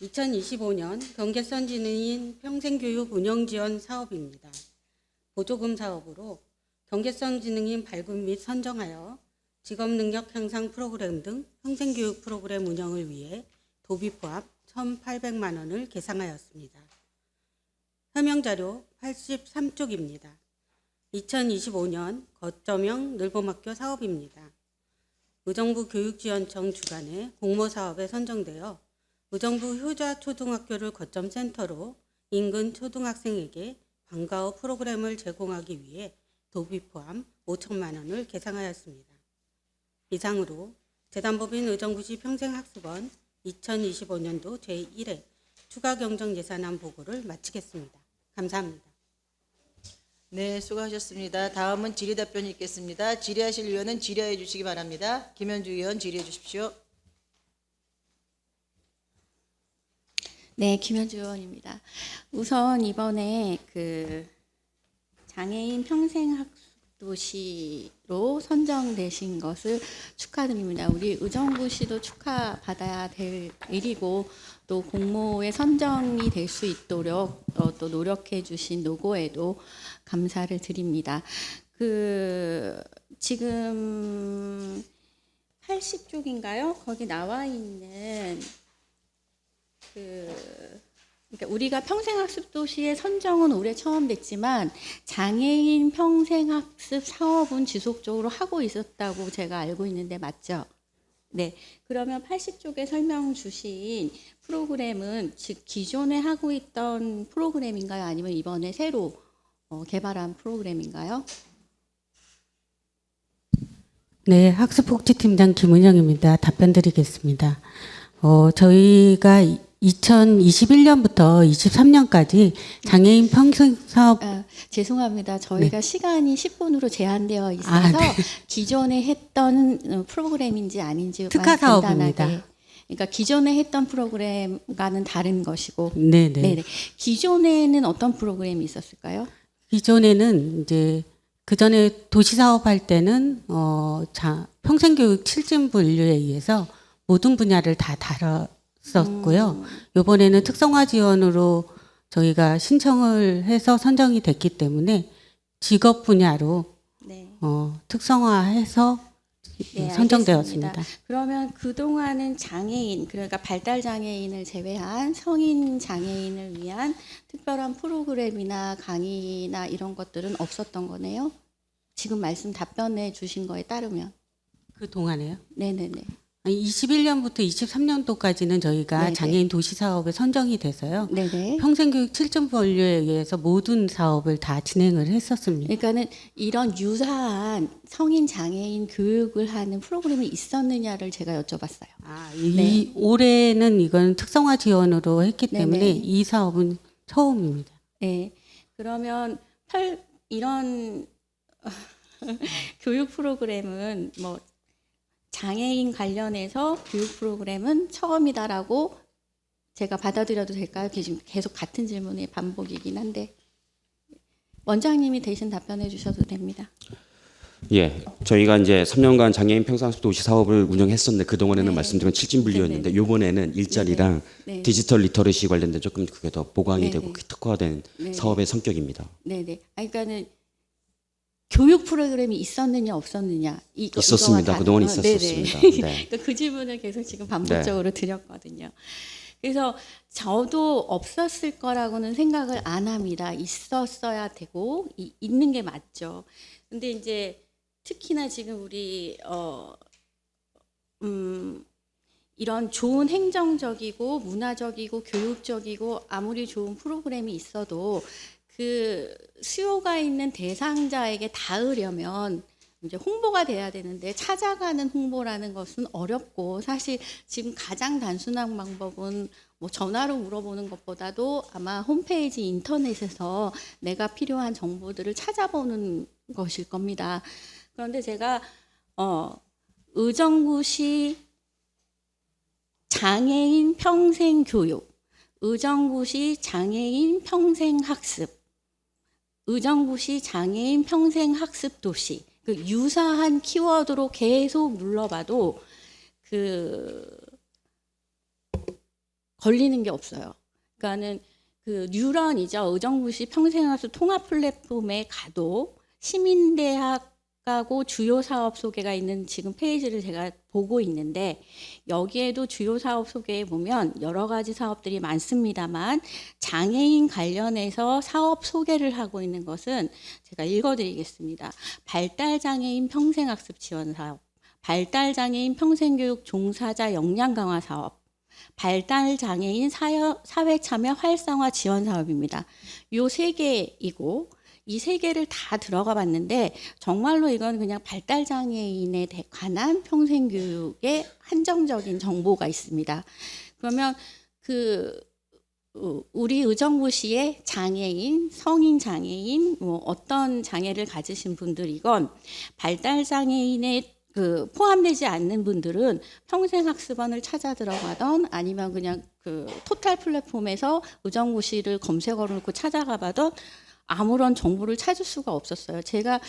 2025년 경계선 지능인 평생교육 운영 지원 사업입니다. 보조금 사업으로 경계선 지능인 발굴 및 선정하여 직업능력 향상 프로그램 등 평생교육 프로그램 운영을 위해 도비 포함 1,800만 원을 계상하였습니다. 설명자료 83쪽입니다. 2025년 거점형 늘봄학교 사업입니다. 의정부 교육지원청 주관의 공모사업에 선정되어 의정부 효자초등학교를 거점센터로 인근 초등학생에게 방과 후 프로그램을 제공하기 위해 도비 포함 5천만 원을 계상하였습니다. 이상으로 재단법인 의정부시 평생학습원 2025년도 제1회 추가경정 예산안 보고를 마치겠습니다. 감사합니다. 네, 수고하셨습니다. 다음은 질의답변이 있겠습니다. 질의하실 위원은 질의해 주시기 바랍니다. 김현주 의원 질의해 주십시오. 네, 김현주 의원입니다. 우선 이번에 장애인 평생학습도시로 선정되신 것을 축하드립니다. 우리 의정부시도 축하받아야 될 일이고 또 공모에 선정이 될 수 있도록 또 노력해 주신 노고에도 감사를 드립니다. 지금 80쪽인가요? 거기 나와 있는 그러니까 우리가 평생학습 도시의 선정은 올해 처음 됐지만 장애인 평생학습 사업은 지속적으로 하고 있었다고 제가 알고 있는데 맞죠? 네. 그러면 80쪽에 설명 주신 프로그램은 즉 기존에 하고 있던 프로그램인가요? 아니면 이번에 새로 개발한 프로그램인가요? 네, 학습복지팀장 김은영입니다. 답변 드리겠습니다. 저희가 2021년부터 23년까지 장애인 평생사업 죄송합니다. 저희가 네. 시간이 10분으로 제한되어 있어서 네. 기존에 했던 프로그램인지 아닌지 특화 사업입니다. 그러니까 기존에 했던 프로그램과는 다른 것이고. 네네. 네네. 기존에는 어떤 프로그램이 있었을까요? 기존에는 이제 그 전에 도시 사업할 때는 평생교육 7진부 인류에 의해서 모든 분야를 다 다뤘었고요. 이번에는 특성화 지원으로 저희가 신청을 해서 선정이 됐기 때문에 직업 분야로 네. 특성화해서 네, 선정되었습니다. 알겠습니다. 그러면 그동안은 장애인, 그러니까 발달 장애인을 제외한 성인 장애인을 위한 특별한 프로그램이나 강의나 이런 것들은 없었던 거네요? 지금 말씀 답변해 주신 거에 따르면. 그동안에요? 네네네. 21년부터 23년도까지는 저희가 네네. 장애인 도시 사업에 선정이 돼서요. 네네. 평생교육 7.0 원료에 의해서 모든 사업을 다 진행을 했었습니다. 그러니까는 이런 유사한 성인 장애인 교육을 하는 프로그램이 있었느냐를 제가 여쭤봤어요. 네. 올해는 이건 특성화 지원으로 했기 때문에 네네. 이 사업은 처음입니다. 네. 그러면 이런 교육 프로그램은 뭐 장애인 관련해서 교육 프로그램은 처음이다라고 제가 받아들여도 될까요? 지금 계속 같은 질문의 반복이긴 한데 원장님이 대신 답변해 주셔도 됩니다. 예, 저희가 이제 3년간 장애인 평생학습 도시 사업을 운영했었는데 그 동안에는 네. 말씀드린 7진분류였는데 이번에는 일자리랑 네. 디지털 리터러시 관련된 조금 그게 더 보강이 네. 되고 특화된 네. 사업의 성격입니다. 네네. 그러니까는 교육 프로그램이 있었느냐 없었느냐 있었습니다. 그동안 있었습니다. 네. 그러니까 그 질문을 계속 지금 반복적으로 드렸거든요. 그래서 저도 없었을 거라고는 생각을 안 합니다. 있었어야 되고 있는 게 맞죠. 근데 이제 특히나 지금 우리 이런 좋은 행정적이고 문화적이고 교육적이고 아무리 좋은 프로그램이 있어도 그 수요가 있는 대상자에게 닿으려면 이제 홍보가 돼야 되는데 찾아가는 홍보라는 것은 어렵고 사실 지금 가장 단순한 방법은 뭐 전화로 물어보는 것보다도 아마 홈페이지 인터넷에서 내가 필요한 정보들을 찾아보는 것일 겁니다. 그런데 제가 의정부시 장애인 평생교육, 의정부시 장애인 평생학습, 의정부시 장애인 평생학습 도시 그 유사한 키워드로 계속 눌러봐도 걸리는 게 없어요. 그러니까는 그 뉴런이죠. 의정부시 평생학습 통합 플랫폼에 가도 시민대학하고 주요 사업 소개가 있는 지금 페이지를 제가 보고 있는데 여기에도 주요 사업 소개에 보면 여러 가지 사업들이 많습니다만 장애인 관련해서 사업 소개를 하고 있는 것은 제가 읽어드리겠습니다. 발달장애인 평생학습 지원 사업, 발달장애인 평생교육 종사자 역량 강화 사업, 발달장애인 사회 참여 활성화 지원 사업입니다. 요 세 개이고 이 세 개를 다 들어가 봤는데 정말로 이건 그냥 발달장애인에 관한 평생교육에 한정적인 정보가 있습니다. 그러면 우리 의정부시의 장애인, 성인 장애인, 뭐 어떤 장애를 가지신 분들이건 발달장애인에 포함되지 않는 분들은 평생학습원을 찾아 들어가던 아니면 그냥 토탈 플랫폼에서 의정부시를 검색어로 놓고 찾아가 봐던 아무런 정보를 찾을 수가 없었어요. 제가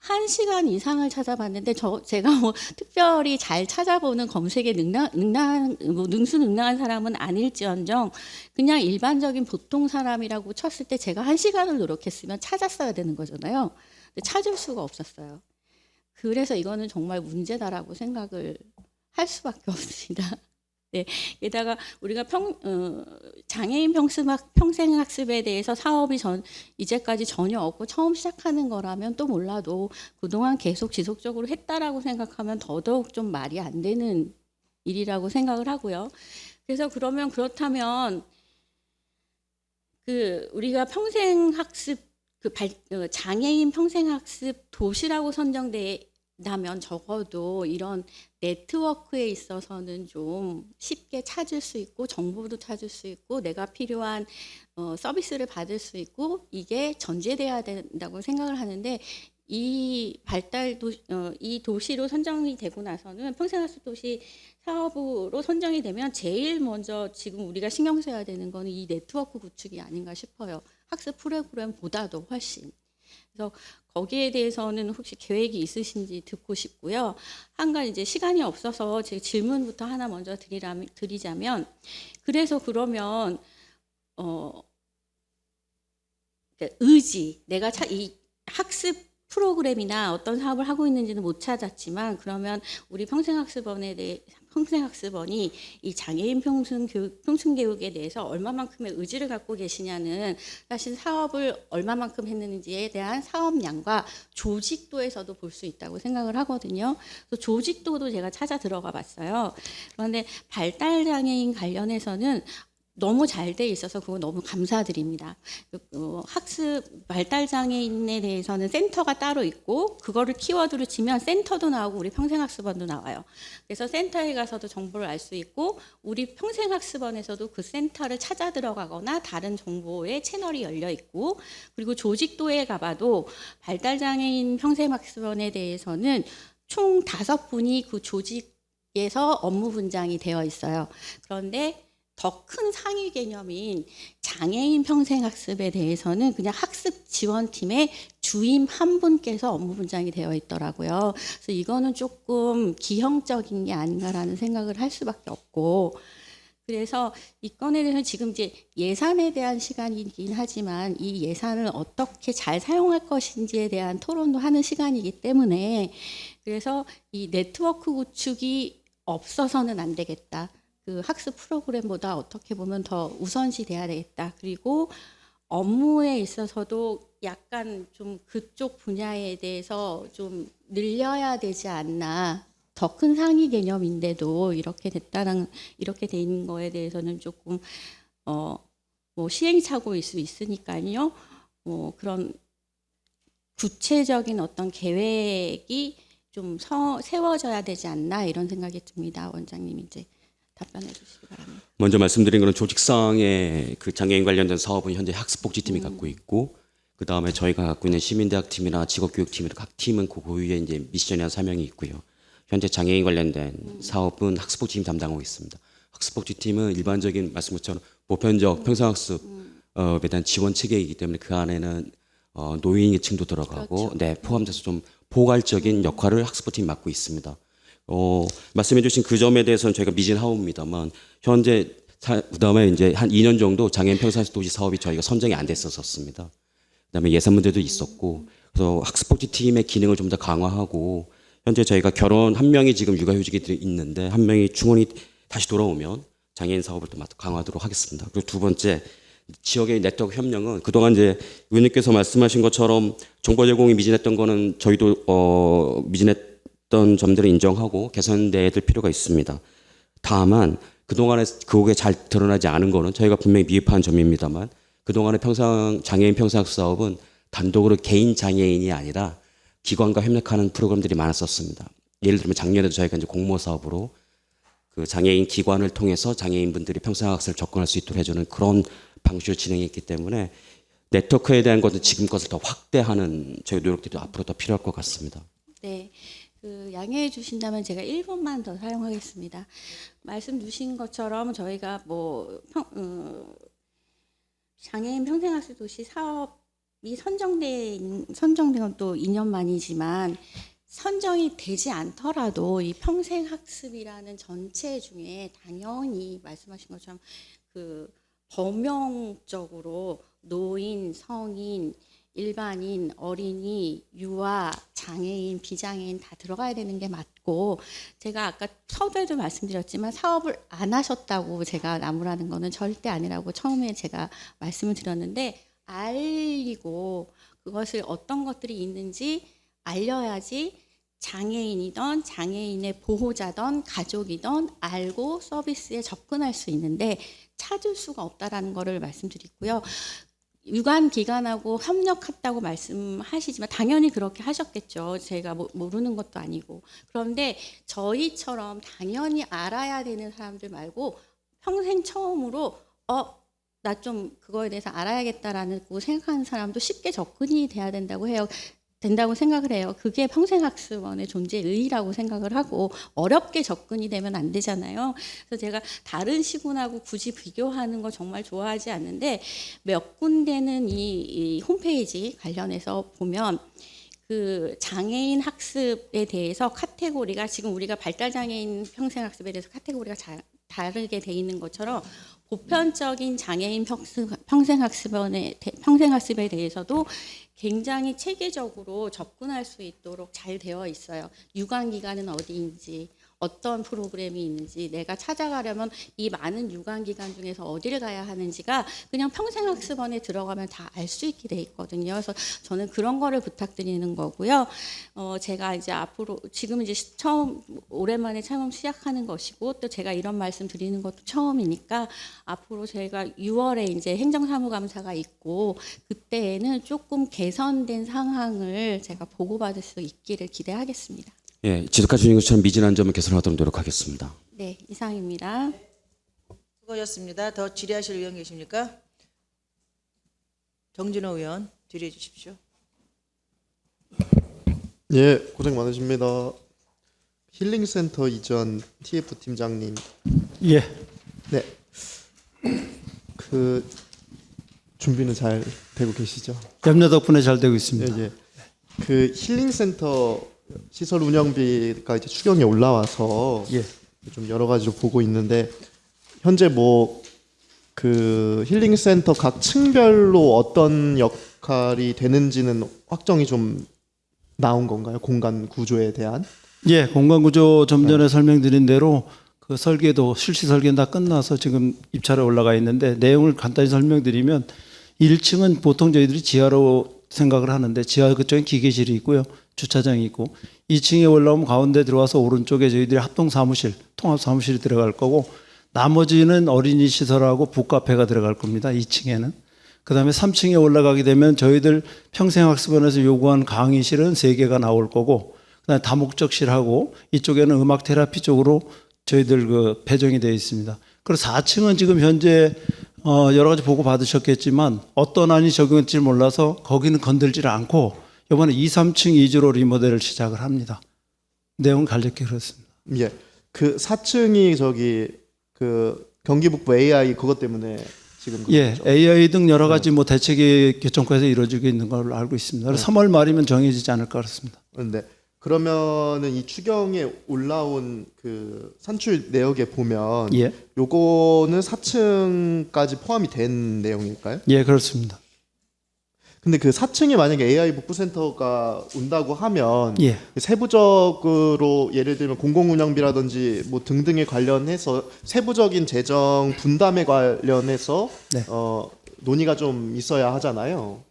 1시간 이상을 찾아봤는데 제가 뭐 특별히 잘 찾아보는 검색에 능수능란한 사람은 아닐지언정 그냥 일반적인 보통 사람이라고 쳤을 때 제가 1시간을 노력했으면 찾았어야 되는 거잖아요. 근데 찾을 수가 없었어요. 그래서 이거는 정말 문제다라고 생각을 할 수밖에 없습니다. 네, 게다가 우리가 장애인 평생학습에 대해서 사업이 이제까지 전혀 없고 처음 시작하는 거라면 또 몰라도 그동안 계속 지속적으로 했다라고 생각하면 더더욱 좀 말이 안 되는 일이라고 생각을 하고요. 그래서 그렇다면 우리가 평생학습 장애인 평생학습 도시라고 선정된다면 적어도 이런 네트워크에 있어서는 좀 쉽게 찾을 수 있고 정보도 찾을 수 있고 내가 필요한 서비스를 받을 수 있고 이게 전제돼야 된다고 생각을 하는데 이 이 도시로 선정이 되고 나서는 평생학습 도시 사업으로 선정이 되면 제일 먼저 지금 우리가 신경 써야 되는 거는 이 네트워크 구축이 아닌가 싶어요. 학습 프로그램보다도 훨씬. 그래서 거기에 대해서는 혹시 계획이 있으신지 듣고 싶고요. 한 가지 이제 시간이 없어서 제 질문부터 하나 먼저 드리자면 그래서 그러면 의지 내가 이 학습 프로그램이나 어떤 사업을 하고 있는지는 못 찾았지만 그러면 우리 평생학습원이 이 장애인 평생교육에 대해서 얼마만큼의 의지를 갖고 계시냐는 사실 사업을 얼마만큼 했는지에 대한 사업량과 조직도에서도 볼 수 있다고 생각을 하거든요. 그래서 조직도도 제가 찾아 들어가 봤어요. 그런데 발달장애인 관련해서는 너무 잘 돼 있어서 그거 너무 감사드립니다. 학습 발달장애인에 대해서는 센터가 따로 있고 그거를 키워드로 치면 센터도 나오고 우리 평생학습원도 나와요. 그래서 센터에 가서도 정보를 알 수 있고 우리 평생학습원에서도 그 센터를 찾아 들어가거나 다른 정보의 채널이 열려 있고 그리고 조직도에 가봐도 발달장애인 평생학습원에 대해서는 총 5분이 그 조직에서 업무 분장이 되어 있어요. 그런데 더 큰 상위 개념인 장애인 평생학습에 대해서는 그냥 학습 지원팀의 주임 한 분께서 업무 분장이 되어 있더라고요. 그래서 이거는 조금 기형적인 게 아닌가라는 생각을 할 수밖에 없고 그래서 이 건에 대해서 지금 이제 예산에 대한 시간이긴 하지만 이 예산을 어떻게 잘 사용할 것인지에 대한 토론도 하는 시간이기 때문에 그래서 이 네트워크 구축이 없어서는 안 되겠다. 그 학습 프로그램보다 어떻게 보면 더 우선시 돼야 되겠다. 그리고 업무에 있어서도 약간 좀 그쪽 분야에 대해서 좀 늘려야 되지 않나. 더 큰 상위 개념인데도 이렇게 돼 있는 거에 대해서는 조금 뭐 시행착오일 수 있으니까요. 그런 구체적인 어떤 계획이 좀 세워져야 되지 않나 이런 생각이 듭니다. 원장님 이제. 답변해 주시기 바랍니다. 먼저 말씀드린 것은 조직상의 그 장애인 관련된 사업은 현재 학습복지팀이 갖고 있고 그 다음에 저희가 갖고 있는 시민대학팀이나 직업교육팀이나 각 팀은 그 고유의 이제 미션이나 사명이 있고요. 현재 장애인 관련된 사업은 학습복지팀이 담당하고 있습니다. 학습복지팀은 일반적인 말씀 것처럼 보편적 평생학습에 대한 지원 체계이기 때문에 그 안에는 노인층도 들어가고 그렇죠. 네, 포함돼서 좀 포괄적인 역할을 학습복지팀이 맡고 있습니다. 말씀해 주신 그 점에 대해서는 저희가 미진하옵니다만 현재 그다음에 이제 한 2년 정도 장애인 평생학습 도시 사업이 저희가 선정이 안 됐었습니다. 그다음에 예산 문제도 있었고 그래서 학습복지팀의 기능을 좀 더 강화하고 현재 저희가 결혼 한 명이 지금 육아휴직이 있는데 한 명이 충원이 다시 돌아오면 장애인 사업을 또 강화하도록 하겠습니다. 그리고 두 번째 지역의 네트워크 협력은 그동안 이제 의원님께서 말씀하신 것처럼 정보 제공이 미진했던 거는 저희도 미진했던 점들을 인정하고 개선돼야 될 필요가 있습니다. 다만 그동안에 그게 잘 드러나지 않은 거는 저희가 분명히 미흡한 점입니다만 그동안의 장애인 평생학습 사업은 단독으로 개인 장애인이 아니라 기관과 협력하는 프로그램들이 많았었습니다. 예를 들면 작년에도 저희가 이제 공모 사업으로 그 장애인 기관을 통해서 장애인분들이 평생학습을 접근할 수 있도록 해주는 그런 방식으로 진행했기 때문에 네트워크에 대한 것은 지금 것을 더 확대하는 저희 노력들이 앞으로 더 필요할 것 같습니다. 네. 양해해 주신다면 제가 1분만 더 사용하겠습니다. 말씀 주신 것처럼 저희가 장애인 평생학습 도시 사업이 선정된 건 또 2년 만이지만 선정이 되지 않더라도 이 평생학습이라는 전체 중에 당연히 말씀하신 것처럼 그 범용적으로 노인, 성인 일반인, 어린이, 유아, 장애인, 비장애인 다 들어가야 되는 게 맞고, 제가 아까 서두에도 말씀드렸지만 사업을 안 하셨다고 제가 나무라는 거는 절대 아니라고 처음에 제가 말씀을 드렸는데, 알리고 그것을 어떤 것들이 있는지 알려야지 장애인이든 장애인의 보호자든 가족이든 알고 서비스에 접근할 수 있는데 찾을 수가 없다라는 거를 말씀드리고요. 유관기관하고 협력했다고 말씀하시지만 당연히 그렇게 하셨겠죠. 제가 모르는 것도 아니고. 그런데 저희처럼 당연히 알아야 되는 사람들 말고 평생 처음으로 나 좀 그거에 대해서 알아야겠다라고 생각하는 사람도 쉽게 접근이 돼야 된다고 생각을 해요. 그게 평생학습원의 존재의 의의라고 생각을 하고 어렵게 접근이 되면 안 되잖아요. 그래서 제가 다른 시군하고 굳이 비교하는 거 정말 좋아하지 않는데 몇 군데는 이 홈페이지 관련해서 보면 그 장애인 학습에 대해서 카테고리가 지금 우리가 발달장애인 평생학습에 대해서 카테고리가 다르게 돼 있는 것처럼 보편적인 장애인 평생학습에 대해서도 굉장히 체계적으로 접근할 수 있도록 잘 되어 있어요. 유관기관은 어디인지, 어떤 프로그램이 있는지, 내가 찾아가려면 이 많은 유관기관 중에서 어디를 가야 하는지가 그냥 평생학습원에 들어가면 다 알 수 있게 돼 있거든요. 그래서 저는 그런 거를 부탁드리는 거고요. 제가 이제 앞으로 지금 이제 오랜만에 처음 시작하는 것이고 또 제가 이런 말씀 드리는 것도 처음이니까 앞으로 저희가 6월에 이제 행정사무감사가 있고 그때에는 조금 개선된 상황을 제가 보고받을 수 있기를 기대하겠습니다. 예, 지도카 주신 것처럼 미진한 점을 개선하도록 노력하겠습니다. 네, 이상입니다. 수고하셨습니다. 더 질의하실 의원 계십니까? 정진호 의원 질의해 주십시오. 예, 고생 많으십니다. 힐링센터 이전 TF 팀장님. 예. 네. 그 준비는 잘 되고 계시죠? 염려 덕분에 잘 되고 있습니다. 예, 예. 그 힐링센터 시설 운영비가 이제 추경에 올라와서 예. 좀 여러 가지로 보고 있는데 현재 뭐 그 힐링센터 각 층별로 어떤 역할이 되는지는 확정이 좀 나온 건가요? 공간 구조에 대한? 예, 공간 구조 좀 전에 설명드린 대로 그 설계도 실시 설계는 다 끝나서 지금 입찰에 올라가 있는데 내용을 간단히 설명드리면 1층은 보통 저희들이 지하로 생각을 하는데 지하 그쪽에 기계실이 있고요. 주차장이 있고 2층에 올라오면 가운데 들어와서 오른쪽에 저희들이 합동 사무실, 통합 사무실이 들어갈 거고 나머지는 어린이 시설하고 북카페가 들어갈 겁니다. 2층에는. 그다음에 3층에 올라가게 되면 저희들 평생학습원에서 요구한 강의실은 3개가 나올 거고 그다음에 다목적실하고 이쪽에는 음악 테라피 쪽으로 저희들 그 배정이 되어 있습니다. 그리고 4층은 지금 현재 여러 가지 보고 받으셨겠지만 어떤 안이 적용될지 몰라서 거기는 건들지를 않고 이번에 2, 3층 위주로 리모델을 시작을 합니다. 내용은 간략히 그렇습니다. 예. 그 4층이 저기 그 경기북부 AI 그것 때문에 지금 예, AI 등 여러 가지 뭐 대책이 교정과에서 이루어지고 있는 걸로 알고 있습니다. 그래서 3월 말이면 정해지지 않을까 그렇습니다. 네. 그러면은 이 추경에 올라온 그 산출 내역에 보면 예. 요거는 4층까지 포함이 된 내용일까요? 예, 그렇습니다. 근데 그 4층에 만약에 AI 복구센터가 온다고 하면 예. 세부적으로 예를 들면 공공운영비라든지 뭐 등등에 관련해서 세부적인 재정 분담에 관련해서 네. 논의가 좀 있어야 하잖아요.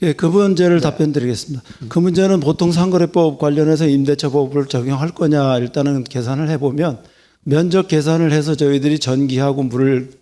예, 그 문제를 답변드리겠습니다. 그 문제는 보통 상거래법 관련해서 임대차법을 적용할 거냐 일단은 계산을 해보면 면적 계산을 해서 저희들이 전기하고 물을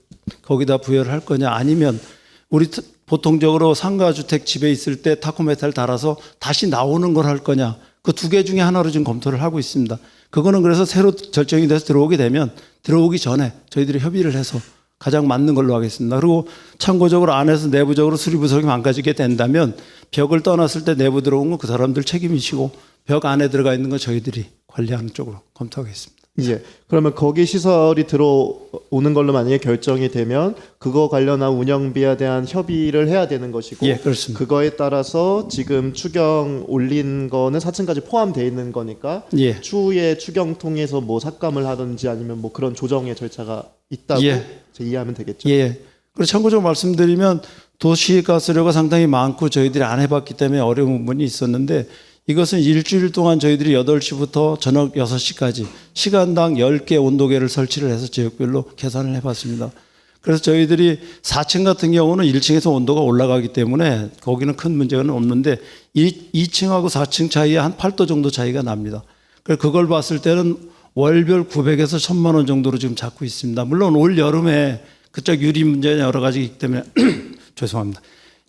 거기다 부여를 할 거냐 아니면 우리 보통적으로 상가주택 집에 있을 때 타코메탈 달아서 다시 나오는 걸 할 거냐 그 두 개 중에 하나로 지금 검토를 하고 있습니다. 그거는 그래서 새로 결정이 돼서 들어오게 되면 들어오기 전에 저희들이 협의를 해서 가장 맞는 걸로 하겠습니다. 그리고 참고적으로 안에서 내부적으로 수리부속이 망가지게 된다면 벽을 떠났을 때 내부 들어온 건 그 사람들 책임이시고 벽 안에 들어가 있는 건 저희들이 관리하는 쪽으로 검토하겠습니다. 예. 그러면 거기 시설이 들어오는 걸로 만약에 결정이 되면 그거 관련한 운영비에 대한 협의를 해야 되는 것이고 예, 그렇습니다. 그거에 따라서 지금 추경 올린 거는 4층까지 포함되어 있는 거니까 예. 추후에 추경 통해서 뭐 삭감을 하든지 아니면 뭐 그런 조정의 절차가 있다고 예. 이해하면 되겠죠. 예. 그리고 참고적으로 말씀드리면 도시가스료가 상당히 많고 저희들이 안 해봤기 때문에 어려운 부분이 있었는데 이것은 일주일 동안 저희들이 8시부터 저녁 6시까지 시간당 10개 온도계를 설치를 해서 지역별로 계산을 해봤습니다. 그래서 저희들이 4층 같은 경우는 1층에서 온도가 올라가기 때문에 거기는 큰 문제는 없는데 2층하고 4층 차이에 한 8도 정도 차이가 납니다. 그래서 그걸 봤을 때는 월별 900에서 1000만 원 정도로 지금 잡고 있습니다. 물론 올 여름에 그쪽 유리 문제나 여러 가지 있기 때문에 죄송합니다.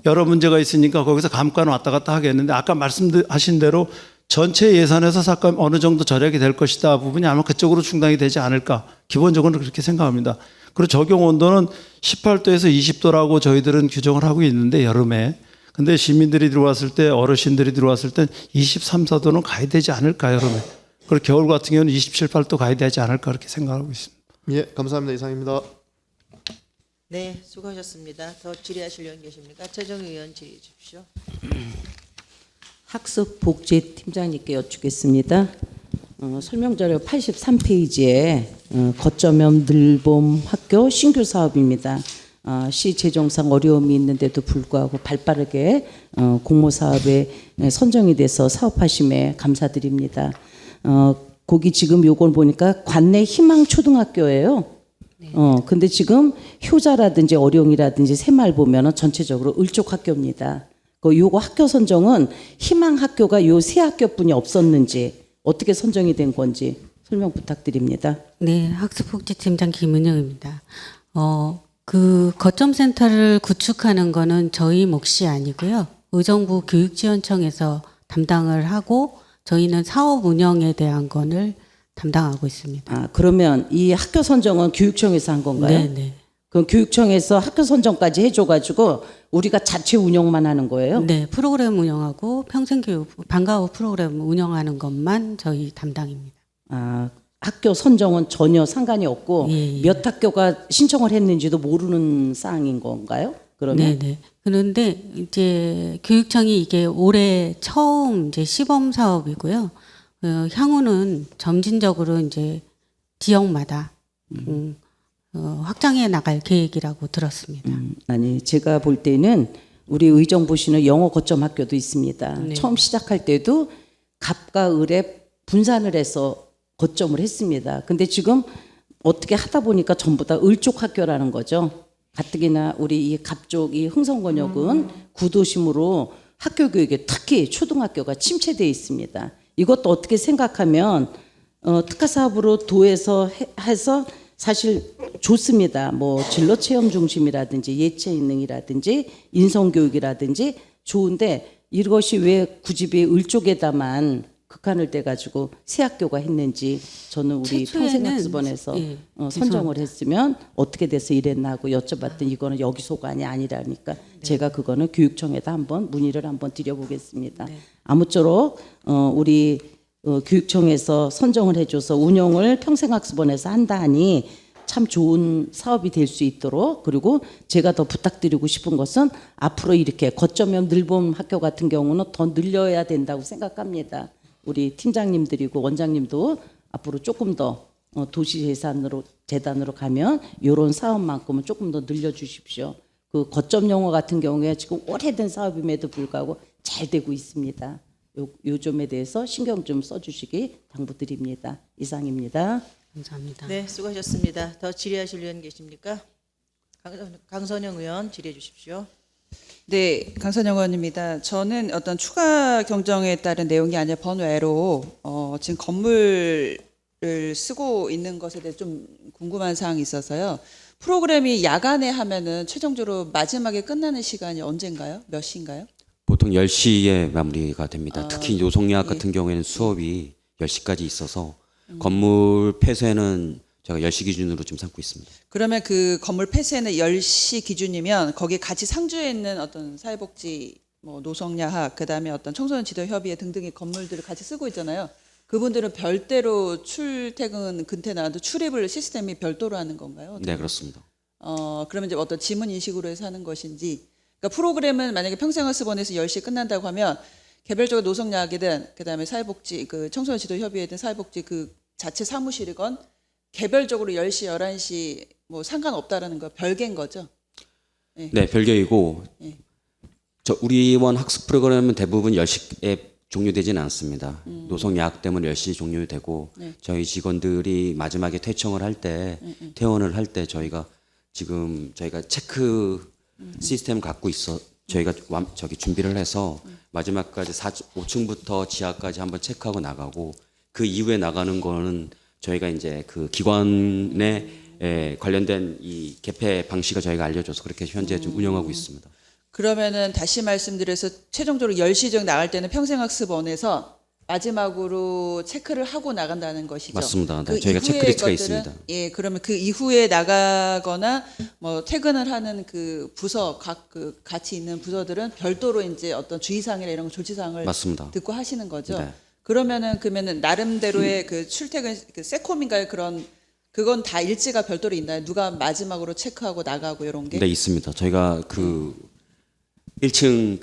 여러 문제가 있으니까 거기서 감가는 왔다 갔다 하겠는데 아까 말씀하신 대로 전체 예산에서 삭감 어느 정도 절약이 될 것이다 부분이 아마 그쪽으로 충당이 되지 않을까 기본적으로 그렇게 생각합니다. 그리고 적용 온도는 18도에서 20도라고 저희들은 규정을 하고 있는데 여름에 근데 시민들이 들어왔을 때 어르신들이 들어왔을 때 23, 4도는 가야 되지 않을까 여름에. 그리고 겨울 같은 경우는 27, 8도 가야 되지 않을까 그렇게 생각하고 있습니다. 예, 감사합니다. 이상입니다. 네, 수고하셨습니다. 더 질의하실 의원 계십니까? 최정 의원 질의해 주십시오. 학습복지팀장님께 여쭙겠습니다. 설명자료 83페이지에 거점형 늘봄 학교 신규 사업입니다. 시 재정상 어려움이 있는데도 불구하고 발빠르게 공모 사업에 선정이 돼서 사업하심에 감사드립니다. 거기 지금 요걸 보니까 관내 희망 초등학교예요. 근데 지금 효자라든지 어룡이라든지 새마을 보면은 전체적으로 을족 학교입니다. 요거 학교 선정은 희망 학교가 요 세 학교뿐이 없었는지 어떻게 선정이 된 건지 설명 부탁드립니다. 네, 학습복지팀장 김은영입니다. 그 거점센터를 구축하는 거는 저희 몫이 아니고요. 의정부 교육지원청에서 담당을 하고 저희는 사업 운영에 대한 거를 담당하고 있습니다. 그러면 이 학교 선정은 교육청에서 한 건가요? 네, 네. 그럼 교육청에서 학교 선정까지 해줘가지고 우리가 자체 운영만 하는 거예요? 네, 프로그램 운영하고 평생교육 방과 후 프로그램 운영하는 것만 저희 담당입니다. 학교 선정은 전혀 상관이 없고 몇 학교가 신청을 했는지도 모르는 사항인 건가요? 그러면? 네. 그런데 이제 교육청이 이게 올해 처음 이제 시범 사업이고요. 향후는 점진적으로 이제 지역마다 확장해 나갈 계획이라고 들었습니다. 아니 제가 볼 때는 우리 의정부시는 영어 거점 학교도 있습니다. 네. 처음 시작할 때도 갑과 을에 분산을 해서 거점을 했습니다. 근데 지금 어떻게 하다 보니까 전부 다 을쪽 학교라는 거죠. 가뜩이나 우리 이 갑쪽 이 흥성권역은 구도심으로 학교 교육에 특히 초등학교가 침체되어 있습니다. 이것도 어떻게 생각하면 특화 사업으로 도에서 해서 사실 좋습니다. 뭐 진로 체험 중심이라든지 예체능이라든지 인성 교육이라든지 좋은데 이것이 왜 굳이 을쪽에다만 극한을 떼 가지고 새 학교가 했는지 저는 우리 평생학습원에서 선정을 했으면 어떻게 돼서 이랬나 하고 여쭤봤더니 이거는 여기 소관이 아니라니까 제가 그거는 교육청에다 한번 문의를 한번 드려보겠습니다. 아무쪼록 우리 교육청에서 선정을 해줘서 운영을 평생학습원에서 한다 하니 참 좋은 사업이 될 수 있도록 그리고 제가 더 부탁드리고 싶은 것은 앞으로 이렇게 거점형 늘봄 학교 같은 경우는 더 늘려야 된다고 생각합니다. 우리 팀장님들이고 원장님도 앞으로 조금 더 도시재단으로 가면 이런 사업만큼은 조금 더 늘려주십시오. 그 거점 영어 같은 경우에 지금 오래된 사업임에도 불구하고 잘 되고 있습니다. 요 점에 대해서 신경 좀 써주시기 당부드립니다. 이상입니다. 감사합니다. 네, 수고하셨습니다. 더 질의하실 의원 계십니까? 강선영 의원 질의해 주십시오. 네, 강선영 의원입니다. 저는 어떤 추가 경정에 따른 내용이 아니라 번외로 지금 건물을 쓰고 있는 것에 대해 좀 궁금한 사항이 있어서요. 프로그램이 야간에 하면은 최종적으로 마지막에 끝나는 시간이 언젠가요? 몇 시인가요? 보통 10시에 마무리가 됩니다. 특히 노송여학 같은 경우에는 수업이 10시까지 있어서 건물 폐쇄는 제가 10시 기준으로 좀 삼고 있습니다. 그러면 그 건물 폐쇄는 10시 기준이면 거기 같이 상주해 있는 어떤 사회복지 뭐 노성야학 그다음에 어떤 청소년 지도 협의회 등등의 건물들을 같이 쓰고 있잖아요. 그분들은 별도로 출퇴근 근태 나와도 출입을 시스템이 별도로 하는 건가요? 네, 그렇습니다. 그러면 이제 어떤 지문 인식으로 해서 하는 것인지 그러니까 프로그램은 만약에 평생학습원에서 10시에 끝난다고 하면 개별적으로 노성야학이든 그다음에 사회복지 그 청소년 지도 협의회든 사회복지 그 자체 사무실이건 개별적으로 10시, 11시 뭐 상관없다라는 거 별개인 거죠? 네, 별개이고 저 우리 의원 학습 프로그램은 대부분 10시에 종료되지는 않습니다. 노동 야학 때문에 10시 종료되고 저희 직원들이 마지막에 퇴청을 할 때 퇴원을 할 때 저희가 체크 시스템 갖고 있어 저희가 준비를 해서 마지막까지 5층부터 지하까지 한번 체크하고 나가고 그 이후에 나가는 거는 저희가 이제 그 기관에 관련된 이 개폐 방식을 저희가 알려줘서 그렇게 현재 좀 운영하고 있습니다. 그러면은 다시 말씀드려서 최종적으로 10시 정도 나갈 때는 평생학습원에서 마지막으로 체크를 하고 나간다는 것이죠. 맞습니다. 네, 그 저희가 이후의 체크리스트가 것들은, 있습니다. 예, 그러면 그 이후에 나가거나 뭐 퇴근을 하는 그 부서 그 같이 있는 부서들은 별도로 이제 어떤 주의사항이나 이런 조치사항을 맞습니다. 듣고 하시는 거죠. 네. 그러면은 나름대로의 그 출퇴근 그 세콤인가요? 그건 다 일지가 별도로 있나요? 누가 마지막으로 체크하고 나가고 이런 게? 네, 있습니다. 저희가 그 1층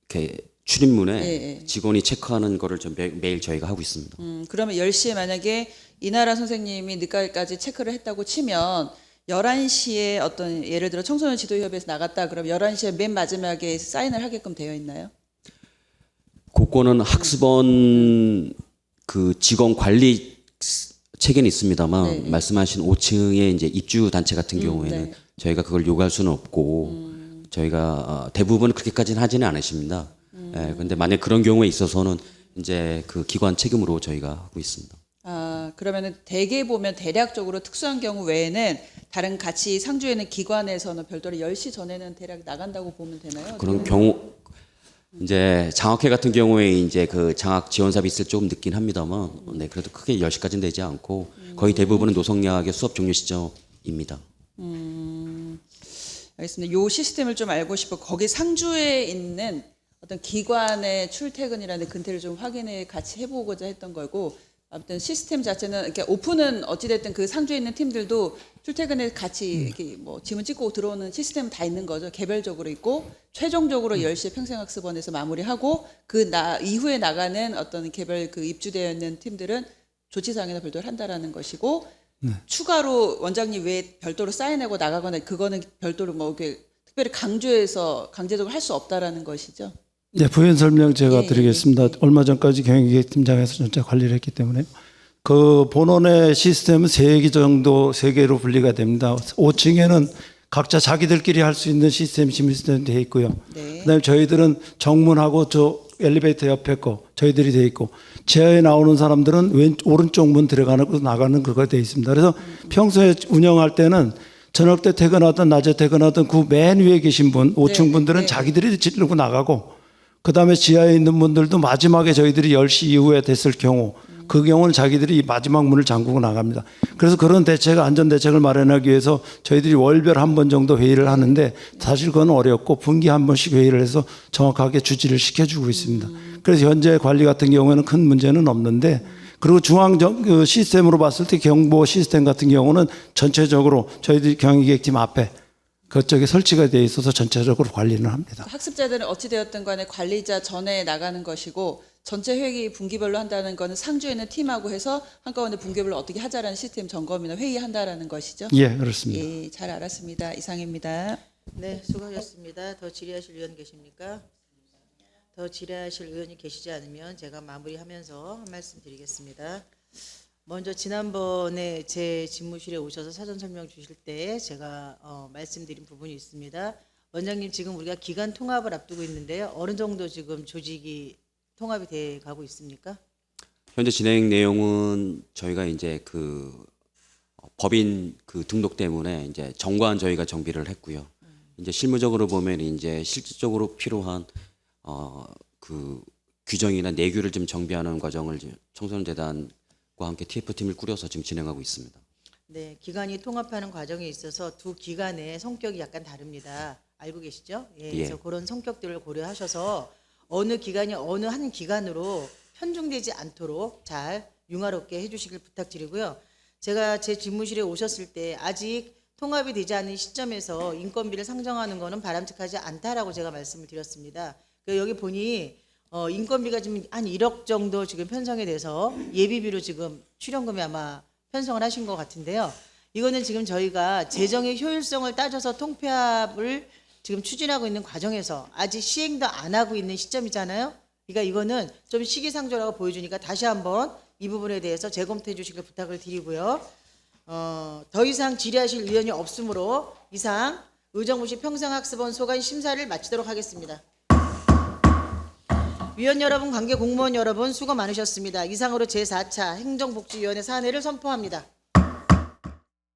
이렇게 출입문에 직원이 체크하는 거를 매일 저희가 하고 있습니다. 그러면 10시에 만약에 이나라 선생님이 늦게까지 체크를 했다고 치면 11시에 어떤 예를 들어 청소년 지도협의회에서 나갔다 그러면 11시에 맨 마지막에 사인을 하게끔 되어 있나요? 그거는 학습원 그 직원 관리 체계는 있습니다만 말씀하신 5층에 이제 입주 단체 같은 경우에는 저희가 그걸 요구할 수는 없고 저희가 대부분 그렇게까지는 하지는 않으십니다. 근데 만약 그런 경우에 있어서는 이제 그 기관 책임으로 저희가 하고 있습니다. 아, 그러면은 대개 보면 대략적으로 특수한 경우 외에는 다른 같이 상주에 있는 기관에서는 별도로 10시 전에는 대략 나간다고 보면 되나요? 그런 경우 이제 장학회 같은 경우에 이제 그 장학 지원 사업이 있을 조금 늦긴 합니다만 네, 그래도 크게 10시까지는 되지 않고 거의 대부분은 노성야학의 수업 종료 시점입니다. 알겠습니다. 요 시스템을 좀 알고 싶어. 거기 상주에 있는 어떤 기관의 출퇴근이라는 근태를 좀 확인해 같이 해보고자 했던 거고, 아무튼 시스템 자체는 이렇게 오픈은 어찌됐든 그 상주에 있는 팀들도 출퇴근에 같이 이렇게 뭐 지문 찍고 들어오는 시스템은 다 있는 거죠. 개별적으로 있고 최종적으로 10시에 평생학습원에서 마무리하고 그 이후에 나가는 어떤 개별 그 입주되어 있는 팀들은 조치사항이나 별도로 한다라는 것이고, 추가로 원장님 외에 별도로 사인하고 나가거나 그거는 별도로 뭐 이렇게 특별히 강조해서 강제적으로 할 수 없다라는 것이죠. 네, 부연 설명 제가 드리겠습니다. 얼마 전까지 경영기획팀장에서 전체 관리를 했기 때문에 그 본원의 시스템은 3개로 분리가 됩니다. 5층에는 각자 자기들끼리 할 수 있는 시스템 되어 있고요. 그다음에 저희들은 정문하고 저 엘리베이터 옆에 거 저희들이 되어 있고, 지하에 나오는 사람들은 오른쪽 문 들어가는 나가는 그거 되어 있습니다. 그래서 평소에 운영할 때는 저녁 때 퇴근하든 낮에 퇴근하든 그 맨 위에 계신 분 5층 분들은 자기들이 지르고 나가고, 그다음에 지하에 있는 분들도 마지막에 저희들이 10시 이후에 됐을 경우 그 경우는 자기들이 마지막 문을 잠그고 나갑니다. 그래서 그런 대책, 안전 대책을 마련하기 위해서 저희들이 월별 한 번 정도 회의를 하는데 사실 그건 어렵고 분기 한 번씩 회의를 해서 정확하게 주지를 시켜주고 있습니다. 그래서 현재 관리 같은 경우에는 큰 문제는 없는데, 그리고 중앙 그 시스템으로 봤을 때 경보 시스템 같은 경우는 전체적으로 저희들이 경영기획팀 앞에 그쪽에 설치가 되어 있어서 전체적으로 관리는 합니다. 학습자들은 어찌되었든 간에 관리자 전에 나가는 것이고, 전체 회의 분기별로 한다는 거는 상주에 있는 팀하고 해서 한꺼번에 분기별로 어떻게 하자라는 시스템 점검이나 회의한다라는 것이죠? 예, 그렇습니다. 예, 잘 알았습니다. 이상입니다. 네, 수고하셨습니다. 더 질의하실 의원 계십니까? 더 질의하실 의원이 계시지 않으면 제가 마무리하면서 한 말씀 드리겠습니다. 먼저 지난번에 제 집무실에 오셔서 사전 설명 주실 때 제가 말씀드린 부분이 있습니다. 원장님, 지금 우리가 기관 통합을 앞두고 있는데요. 어느 정도 지금 조직이 통합이 돼 가고 있습니까? 현재 진행 내용은 저희가 이제 그 법인 그 등록 때문에 이제 정관 저희가 정비를 했고요. 이제 실무적으로 보면 이제 실질적으로 필요한 그 규정이나 내규를 좀 정비하는 과정을 청소년재단과 함께 TF팀을 꾸려서 지금 진행하고 있습니다. 네, 기관이 통합하는 과정에 있어서 두 기관의 성격이 약간 다릅니다. 알고 계시죠? 예, 그래서 그런 성격들을 고려하셔서 어느 기관이 어느 한 기관으로 편중되지 않도록 잘 융화롭게 해주시길 부탁드리고요. 제가 제 집무실에 오셨을 때 아직 통합이 되지 않은 시점에서 인건비를 상정하는 것은 바람직하지 않다라고 제가 말씀을 드렸습니다. 여기 보니 인건비가 지금 한 1억 정도 지금 편성이 돼서 예비비로 지금 출연금이 아마 편성을 하신 것 같은데요. 이거는 지금 저희가 재정의 효율성을 따져서 통폐합을 지금 추진하고 있는 과정에서 아직 시행도 안 하고 있는 시점이잖아요. 그러니까 이거는 좀 시기상조라고 보여주니까 다시 한번 이 부분에 대해서 재검토해 주시길 부탁을 드리고요. 더 이상 질의하실 의원이 없으므로 이상 의정부시 평생학습원 소관 심사를 마치도록 하겠습니다. 위원 여러분, 관계 공무원 여러분 수고 많으셨습니다. 이상으로 제4차 행정복지위원회 사안회를 선포합니다.